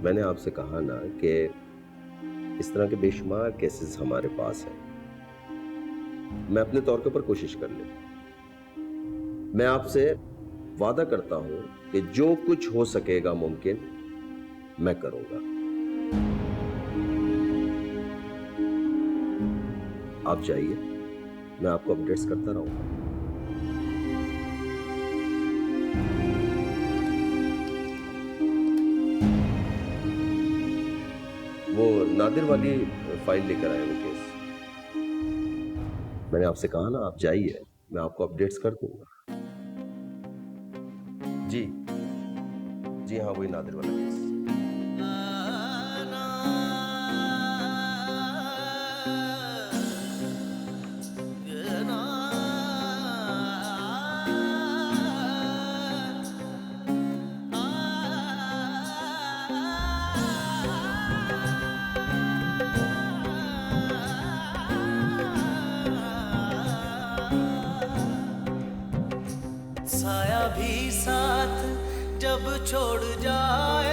मैंने आपसे कहा ना कि इस तरह के बेशुमार केसेस हमारे पास हैं। मैं अपने तौर के ऊपर कोशिश कर ले। मैं आपसे वादा करता हूं कि जो कुछ हो सकेगा मुमकिन मैं करूंगा। आप जाइए, मैं आपको अपडेट्स करता रहूंगा। वो नादिर वाली फाइल लेकर आए वो केस। मैंने आपसे कहा ना, आप जाइए, मैं आपको अपडेट्स कर दूंगा। जी जी हाँ, वही नादिर वाला केस। साया भी साथ जब छोड़ जाए,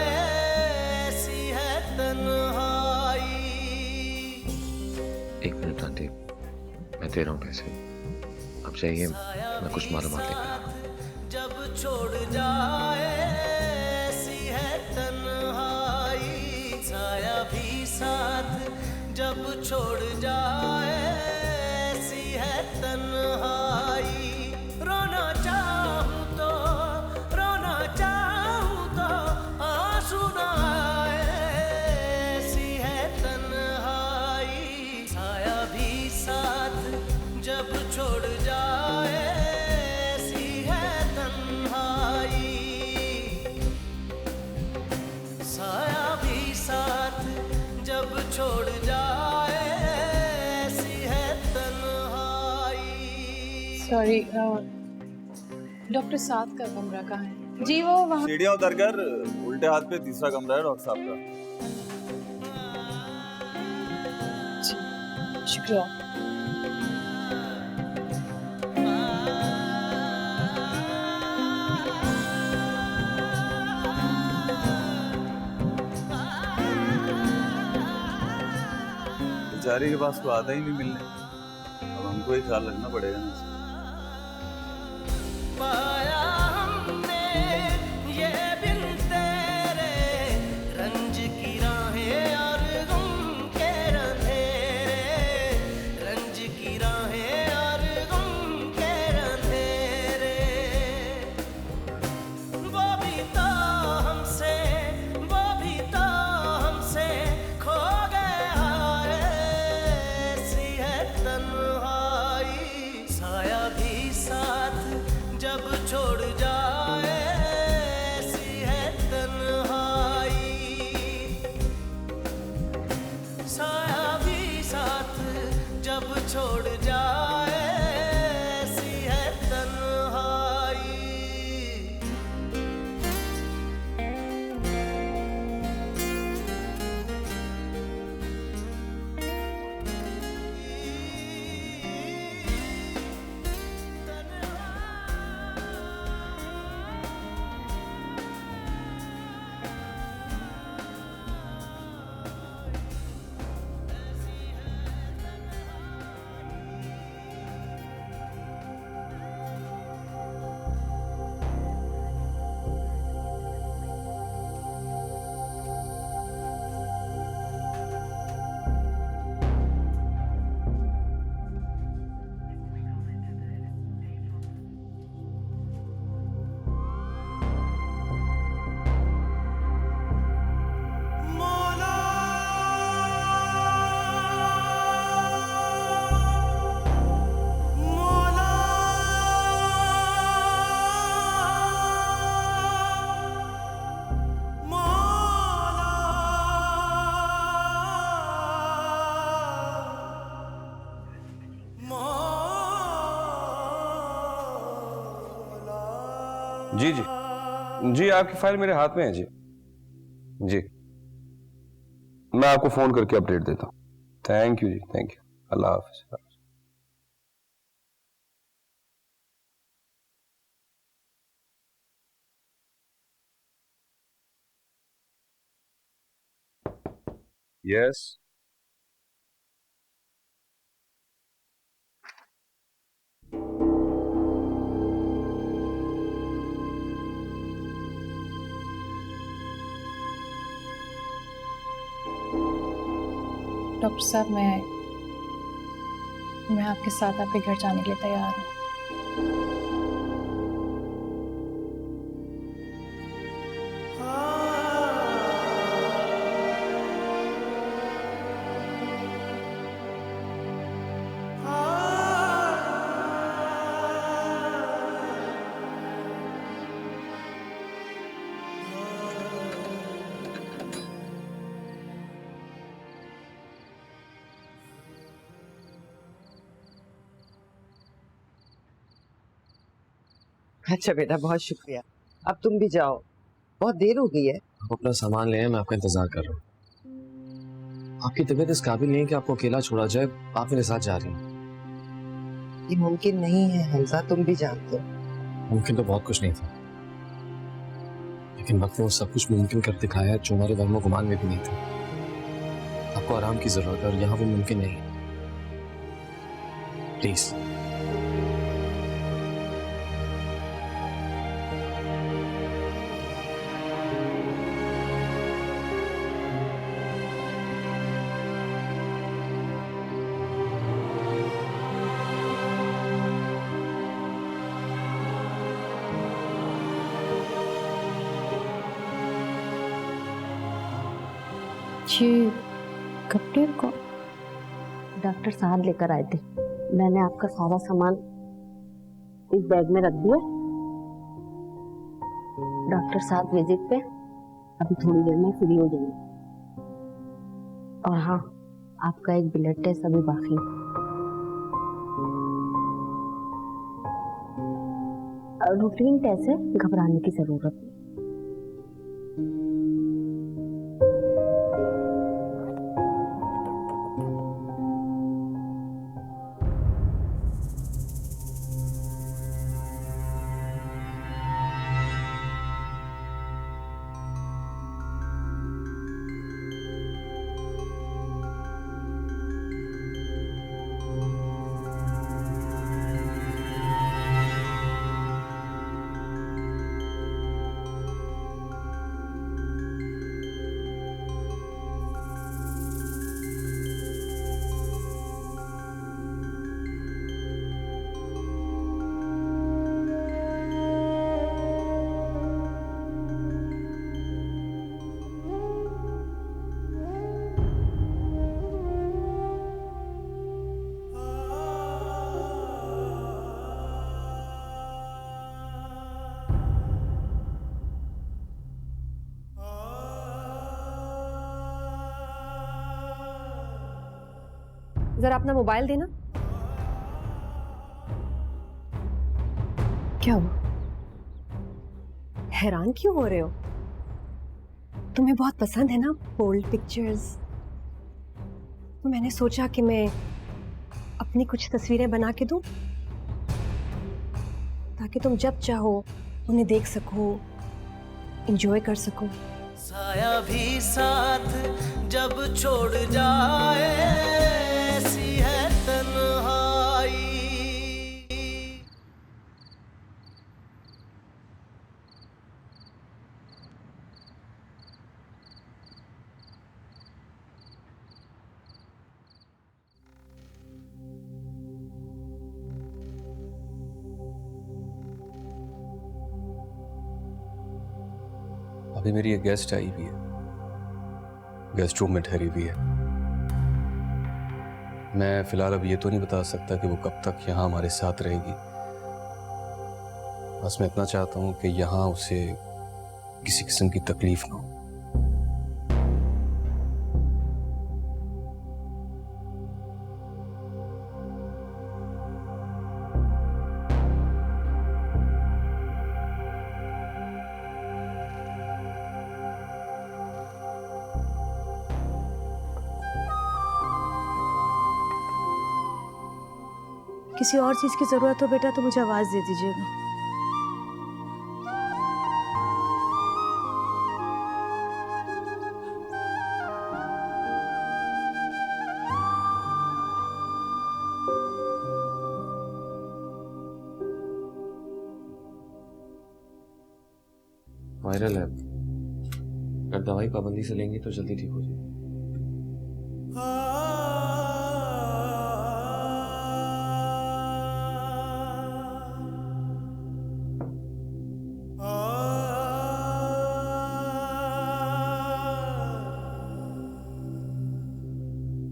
ऐसी है तन्हाई। 1 मिनट आंटी, मैं दे रहा हूँ पैसे, आप जाइए, मैं कुछ मालूमात लेकर आ रहा हूँ। जब छोड़ जाए, ऐसी है तन्हाई। साया भी साथ जब छोड़ जाए, ऐसी है तन्हाई। रोना चाहूं तो आंसू ना आए, ऐसी है तन्हाई। साया भी साथ जब छोड़ जाए, ऐसी है तन्हाई। साया भी साथ जब छोड़ जाए, ऐसी है तन्हाई। सॉरी डॉक्टर, 7 का कमरा कहाँ है? जी वो वहाँ। सीढ़ियाँ उतरकर उल्टे हाथ पे तीसरा कमरा है डॉक्टर साहब का। जी शुक्रिया। बेचारी के पास कोई आता ही नहीं मिलने, अब हमको ही ख्याल रखना पड़ेगा ना। पाया हमने ये बिन तेरे, रंज की राहें और गम के अंधेरे। रंज की राहें और गम के अंधेरे। वो भी तो हमसे खो गया, ऐसी है तन्हाई। साया भी साथ जब छोड़ जाए, ऐसी है तन्हाई। साया भी साथ जब छोड़ जाए, ऐसी है तन्हाई। जी जी जी, आपकी फाइल मेरे हाथ में है जी। जी मैं आपको फोन करके अपडेट देता हूँ। थैंक यू जी, थैंक यू। अल्लाह हाफिज। यस डॉक्टर साहब, मैं आपके साथ आपके घर जाने के लिए तैयार हूँ। आ अच्छा बेटा, बहुत शुक्रिया। अब तुम भी जाओ, बहुत देर हो गई है। आप अपना सामान ले आए, मैं आपका इंतजार कर रहा हूँ। आपकी तबीयत इस काबिल नहीं है कि आपको अकेला छोड़ा जाए, आप मेरे साथ जा रही हैं। ये मुमकिन नहीं है हमजा, तुम भी जानते हो। मुमकिन तो बहुत कुछ नहीं था, लेकिन वक्त ने वो सब कुछ मुमकिन कर दिखाया जो हमारे वहमो गुमान में भी नहीं था। आपको आराम की जरूरत है और यहाँ वो मुमकिन नहीं है। प्लीज। जी कपड़े को डॉक्टर साहब लेकर आए थे। मैंने आपका सारा सामान इस बैग में रख दिया। डॉक्टर साहब विजिट पे अभी थोड़ी देर में फ्री हो जाएंगे। और हाँ, आपका एक ब्लड टेस्ट अभी बाकी है। रूटीन टेस्ट है, घबराने की जरूरत नहीं। जरा अपना मोबाइल देना। क्या हुआ? हैरान क्यों हो रहे हो? तुम्हें बहुत पसंद है ना बोल्ड पिक्चर्स, तो मैंने सोचा कि मैं अपनी कुछ तस्वीरें बना के दूं ताकि तुम जब चाहो उन्हें देख सको, एंजॉय कर सको। साया भी साथ जब छोड़ जाए ऐसी है तन्हाई। अभी मेरी एक गेस्ट आई हुई है, गेस्ट रूम में ठहरी हुई है। मैं फिलहाल अब ये तो नहीं बता सकता कि वो कब तक यहाँ हमारे साथ रहेगी। बस मैं इतना चाहता हूँ कि यहाँ उसे किसी किस्म की तकलीफ ना हो। किसी और चीज की जरूरत हो बेटा तो मुझे आवाज दे दीजिएगा। वायरल है, अगर दवाई पाबंदी से लेंगे तो जल्दी ठीक हो जाएगी।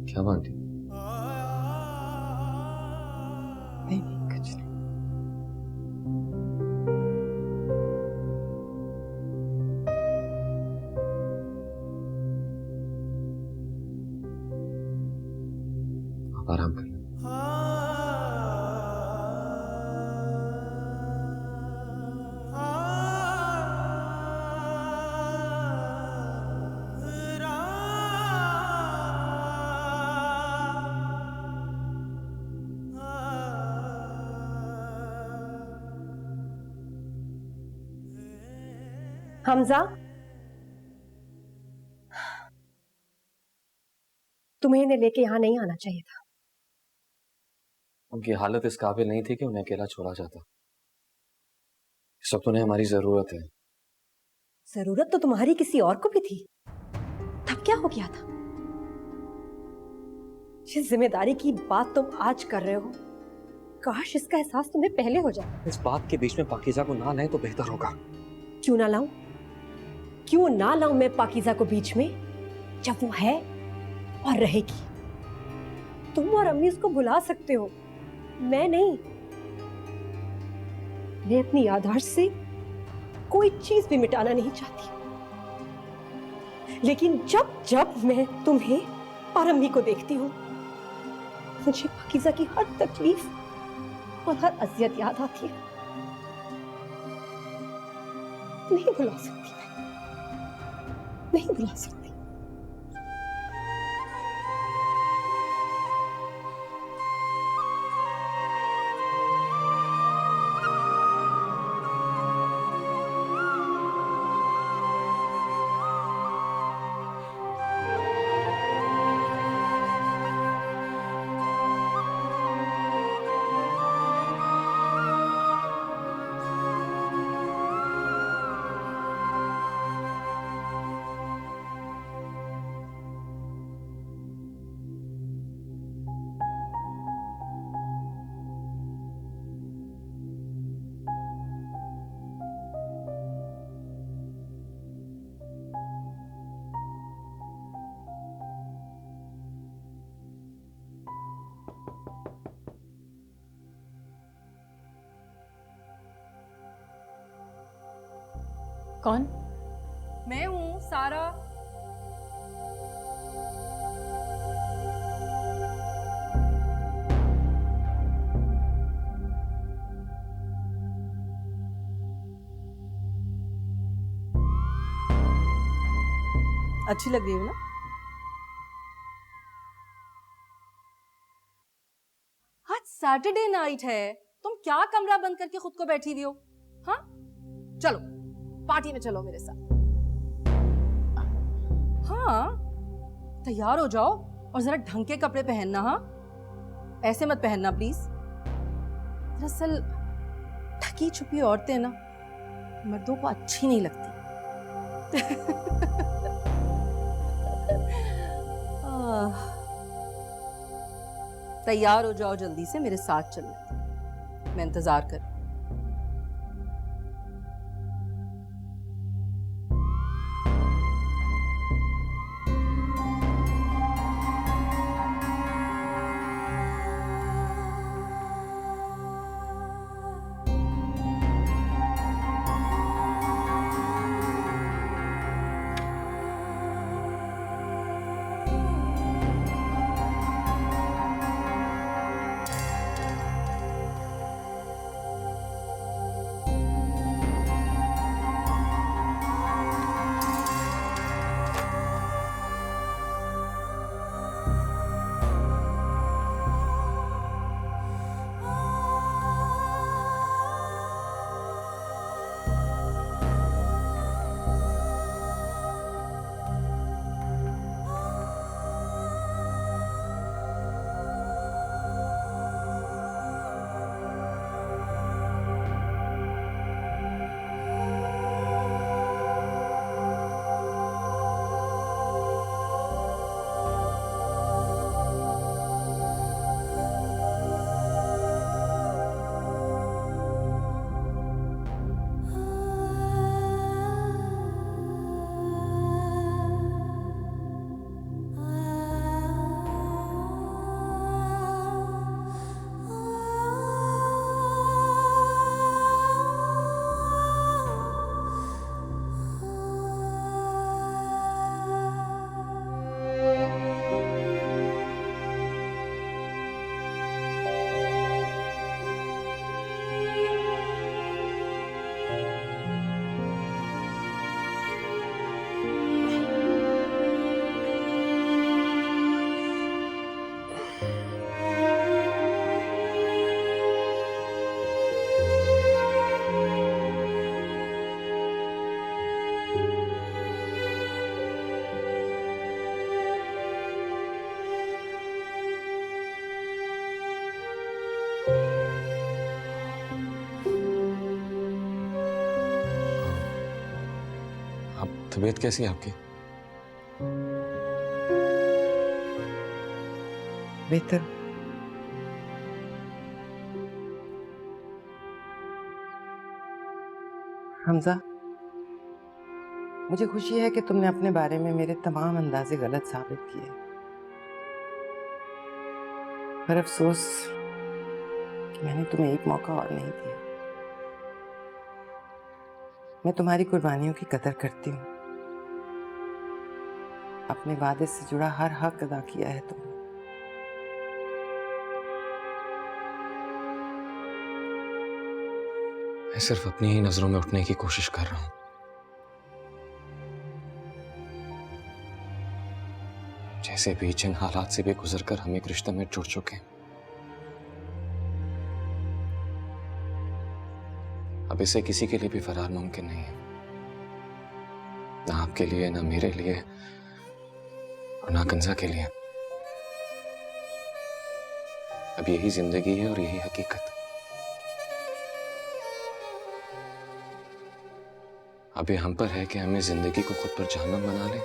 क्या बात है? नहीं कुछ नहीं। आप आराम कर लो। हमजा, तुम्हें इन्हें लेके यहाँ नहीं आना चाहिए था। उनकी हालत इस काबिल नहीं थी कि उन्हें अकेला छोड़ा जाता। इस वक्त उन्हें हमारी जरूरत है। जरूरत तो तुम्हारी किसी और को भी थी, तब क्या हो गया था? जिस जिम्मेदारी की बात तुम आज कर रहे हो, काश इसका एहसास तुम्हें पहले हो जाए। इस बात के बीच में पाकीज़ा को ना लाएं तो बेहतर होगा। क्यों ना लाऊं? क्यों ना लाऊं मैं पाकीज़ा को बीच में, जब वो है और रहेगी? तुम और अम्मी उसको भुला सकते हो, मैं नहीं। मैं अपनी याददाश्त से कोई चीज भी मिटाना नहीं चाहती, लेकिन जब जब मैं तुम्हें और अम्मी को देखती हूँ, मुझे पाकीज़ा की हर तकलीफ और हर अजियत याद आती है। नहीं भुला सकती, नहीं भुला सकती। कौन? मैं हूँ सारा। अच्छी लग रही हो ना? आज सैटरडे नाइट है, तुम क्या कमरा बंद करके खुद को बैठी हुई हो? हाँ, चलो पार्टी में चलो मेरे साथ। हाँ, तैयार हो जाओ और जरा ढंग के कपड़े पहनना। हाँ, ऐसे मत पहनना प्लीज। दरअसल ढकी छुपी औरतें ना मर्दों को अच्छी नहीं लगती। तैयार हो जाओ जल्दी से, मेरे साथ चलना। मैं इंतजार कर। तबीयत कैसी है आपकी? बेहतर। हमजा, मुझे खुशी है कि तुमने अपने बारे में मेरे तमाम अंदाजे गलत साबित किए, पर अफसोस कि मैंने तुम्हें एक मौका और नहीं दिया। मैं तुम्हारी कुर्बानियों की कदर करती हूँ। अपने वादे से जुड़ा हर हक अदा किया है तुमने। मैं सिर्फ अपनी ही नजरों में उठने की कोशिश कर रहा हूं। जैसे भी जिन हालात से भी गुजरकर हम एक रिश्ते में जुड़ चुके हैं, अब इसे किसी के लिए भी फरार मुमकिन नहीं है। ना आपके लिए, ना मेरे लिए, और ना कंजा के लिए। अब यही जिंदगी है और यही हकीकत। अब ये हम पर है कि हमें जिंदगी को खुद पर जहन्नम बना लें,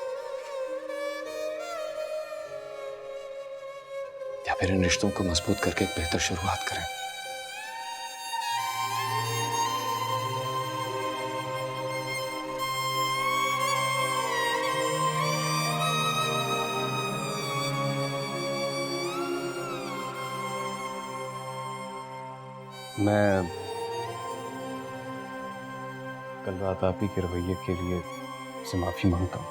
या फिर इन रिश्तों को मजबूत करके एक बेहतर शुरुआत करें। मैं कल रात आप ही के रवैये के लिए से माफी मांगता हूं।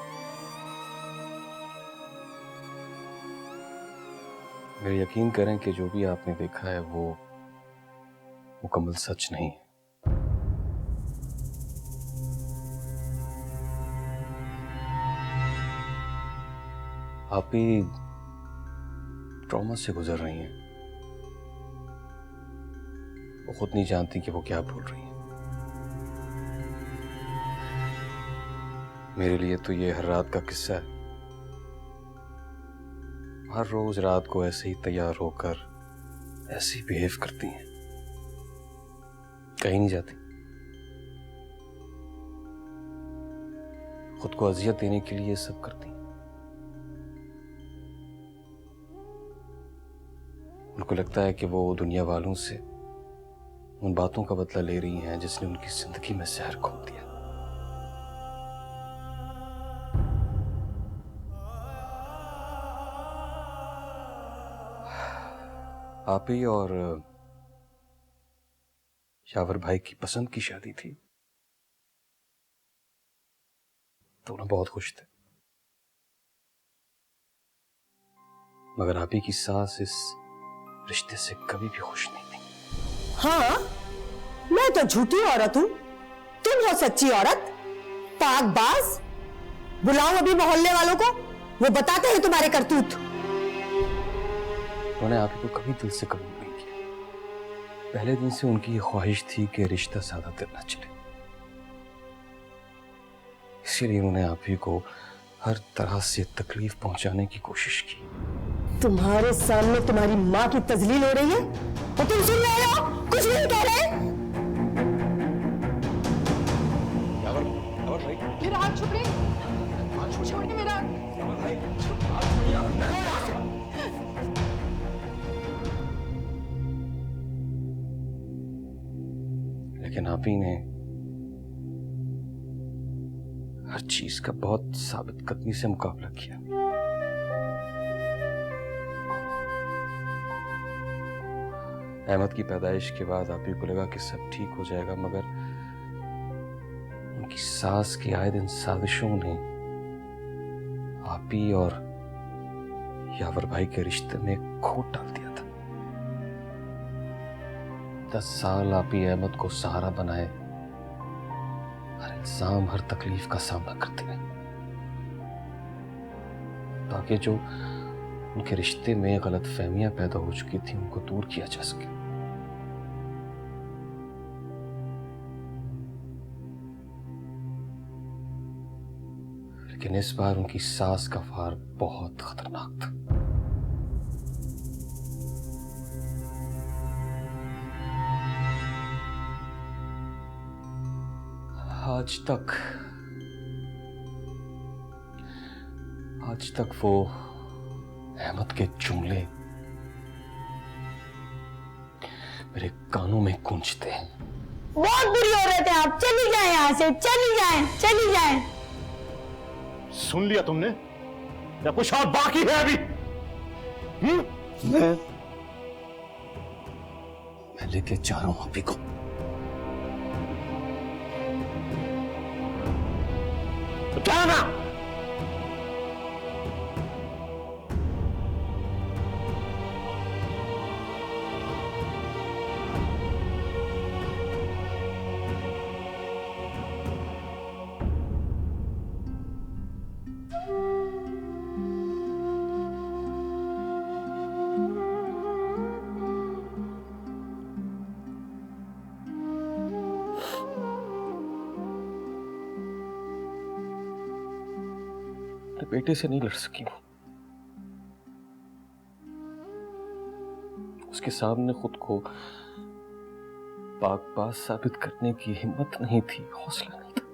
मेरे यकीन करें कि जो भी आपने देखा है वो मुकम्मल सच नहीं है। आप ही ट्रॉमा से गुजर रही हैं। वो खुद नहीं जानती कि वो क्या बोल रही हैं। मेरे लिए तो ये हर रात का किस्सा है। हर रोज रात को ऐसे ही तैयार होकर ऐसे ही बिहेव करती हैं, कहीं नहीं जाती। खुद को अजियत देने के लिए सब करती हैं। उनको लगता है कि वो दुनिया वालों से उन बातों का बदला ले रही हैं जिसने उनकी जिंदगी में जहर घोल दिया। आप ही और यावर भाई की पसंद की शादी थी। दोनों बहुत खुश थे, मगर आप ही की सास इस रिश्ते से कभी भी खुश नहीं थी। हाँ, मैं तो झूठी औरत हूं, तुम हो सच्ची औरत। पाकबाज। बुलाओ अभी मोहल्ले वालों को, वो बताते हैं तुम्हारे करतूत। उन्होंने आप ही को कभी दिल से कबूल नहीं किया। पहले दिन से उनकी ये ख्वाहिश थी कि रिश्ता सादा दिल न चले। इसीलिए उन्होंने आप ही को हर तरह से तकलीफ पहुंचाने की कोशिश की। तुम्हारे सामने तुम्हारी माँ की तजलील हो रही है और तुम सुन रहे हो, कुछ नहीं कह रहे। मेरा हाथ छोड़े, छोड़िए मेरा लेकिन आप ही ने हर चीज का बहुत साबित कदमी से मुकाबला किया। अहमद की पैदाइश के बाद आप ही को लगा कि सब ठीक हो जाएगा, मगर उनकी सास की आए दिन साजिशों ने आप ही और यावर भाई के रिश्ते में खोट डाल दिया था। 10 साल आप ही अहमद को सहारा बनाए, हर इल्जाम हर तकलीफ का सामना करते रहे, ताकि जो उनके रिश्ते में गलतफहमियां पैदा हो चुकी थी उनको दूर किया जा सके। लेकिन इस बार उनकी सास का वार बहुत खतरनाक था। आज तक आज तक वो अहमद के जुमले मेरे कानों में गूंजते हैं। बहुत बुरी औरत है आप, चली जाए यहाँ से, चली जाए, चली जाए। सुन लिया तुमने या कुछ और बाकी है अभी? मैं लेके जा रहा हूं अभी को। तो क्या ना बेटे से नहीं लड़ सकी हूं। उसके सामने खुद को पाकबाज साबित करने की हिम्मत नहीं थी, हौसला नहीं था।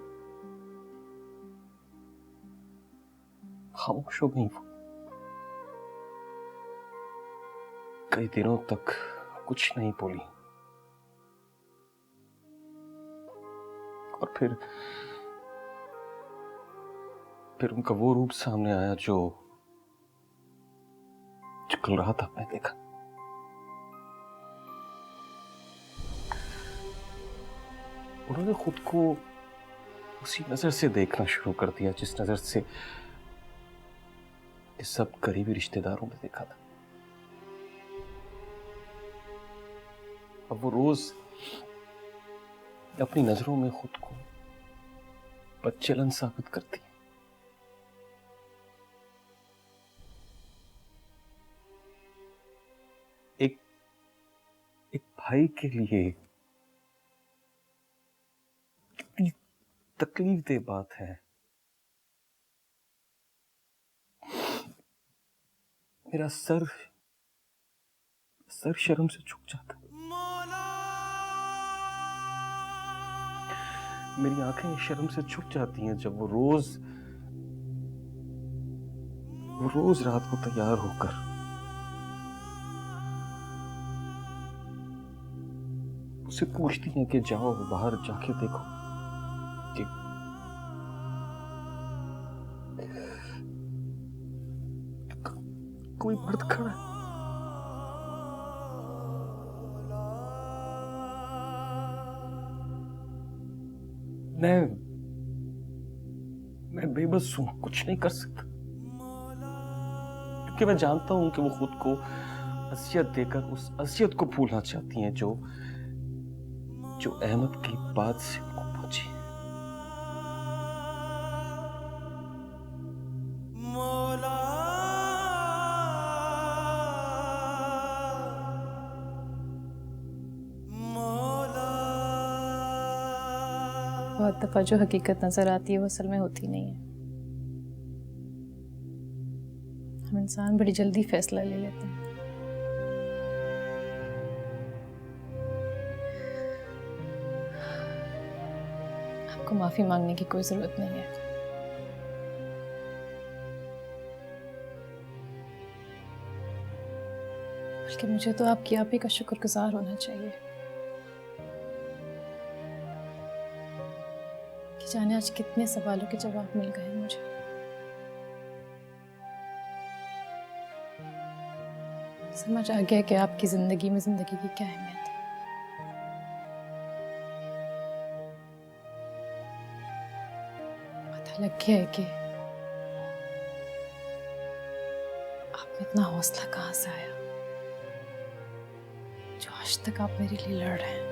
खामोश हो गई वो। कई दिनों तक कुछ नहीं बोली और फिर उनका वो रूप सामने आया जो कल रात आपने देखा। उन्होंने खुद को उसी नजर से देखना शुरू कर दिया जिस नजर से इस सब करीबी रिश्तेदारों में देखा था। अब वो रोज अपनी नजरों में खुद को बदचलन साबित करती है। एक भाई के लिए कितनी तकलीफदेह बात है। मेरा सर शर्म से झुक जाता, मेरी आंखें शर्म से झुक जाती हैं जब वो रोज रात को तैयार होकर उससे पूछती हैं कि जाओ बाहर जाके देखो कि कोई मर्द खड़ा है। मैं बेबस हूं, कुछ नहीं कर सकता क्योंकि मैं जानता हूं कि वो खुद को असियत देकर उस असियत को भूलना चाहती हैं जो अहमद की बात से उनको पहुंची। बहुत दफा जो हकीकत नजर आती है वो असल में होती नहीं है। हम इंसान बड़ी जल्दी फैसला ले लेते हैं। आपको माफी मांगने की कोई जरूरत नहीं है। बल्कि मुझे तो आपकी आप ही का शुक्रगुजार होना चाहिए कि जाने आज कितने सवालों के जवाब मिल गए मुझे। समझ आ गया कि आपकी जिंदगी में जिंदगी की क्या अहमियत है। पता लग गया है कि आप में इतना हौसला कहाँ से आया जो आज तक आप मेरे लिए लड़ रहे हैं।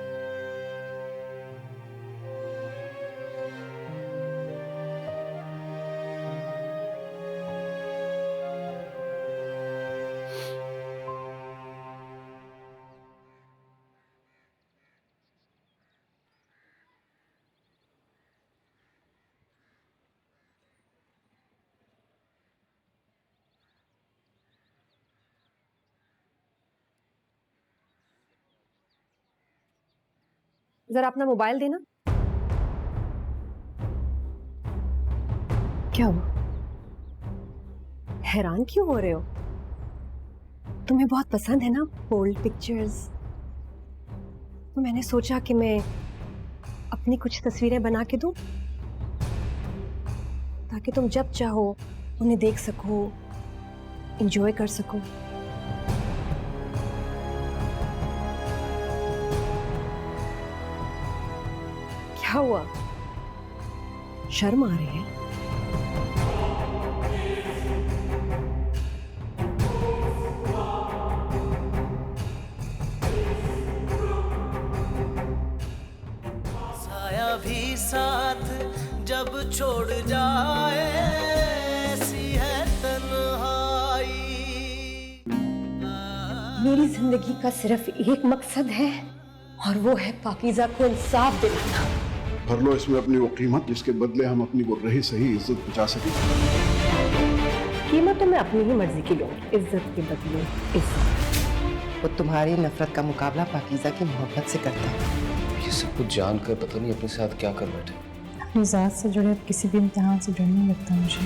जरा अपना मोबाइल देना। क्या हुआ? हैरान क्यों हो रहे हो? तुम्हें बहुत पसंद है ना ओल्ड पिक्चर्स, तो मैंने सोचा कि मैं अपनी कुछ तस्वीरें बना के दूं ताकि तुम जब चाहो उन्हें देख सको, एंजॉय कर सको। क्या हुआ? शर्म आ रही है? साया भी साथ जब छोड़ जाए ऐसी है तन्हाई। मेरी जिंदगी का सिर्फ एक मकसद है और वो है पाकीज़ा को इंसाफ दिलाना। भर लो इसमें अपनी वो कीमत जिसके बदले हम अपनी वो रही सही इज्जत बचा सकें। कीमत तो मैं अपनी ही मर्जी की लूंगी, इज्जत के बदले इज्जत। वो तुम्हारी नफरत का मुकाबला पाकीज़ा की मोहब्बत से करता है। ये सब कुछ जानकर पता नहीं अपने साथ क्या कर बैठे। अपनी ज़ात से जुड़े किसी भी इम्तिहान से जुड़ने लगता मुझे।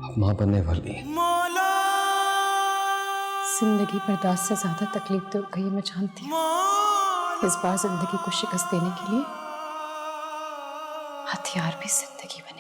अब माँ बनने वाली। जिंदगी बर्दाश्त से ज्यादा तकलीफ तो गई, मैं जानती हूँ। इस बार जिंदगी को शिकस्त देने के लिए हथियार भी जिंदगी बने।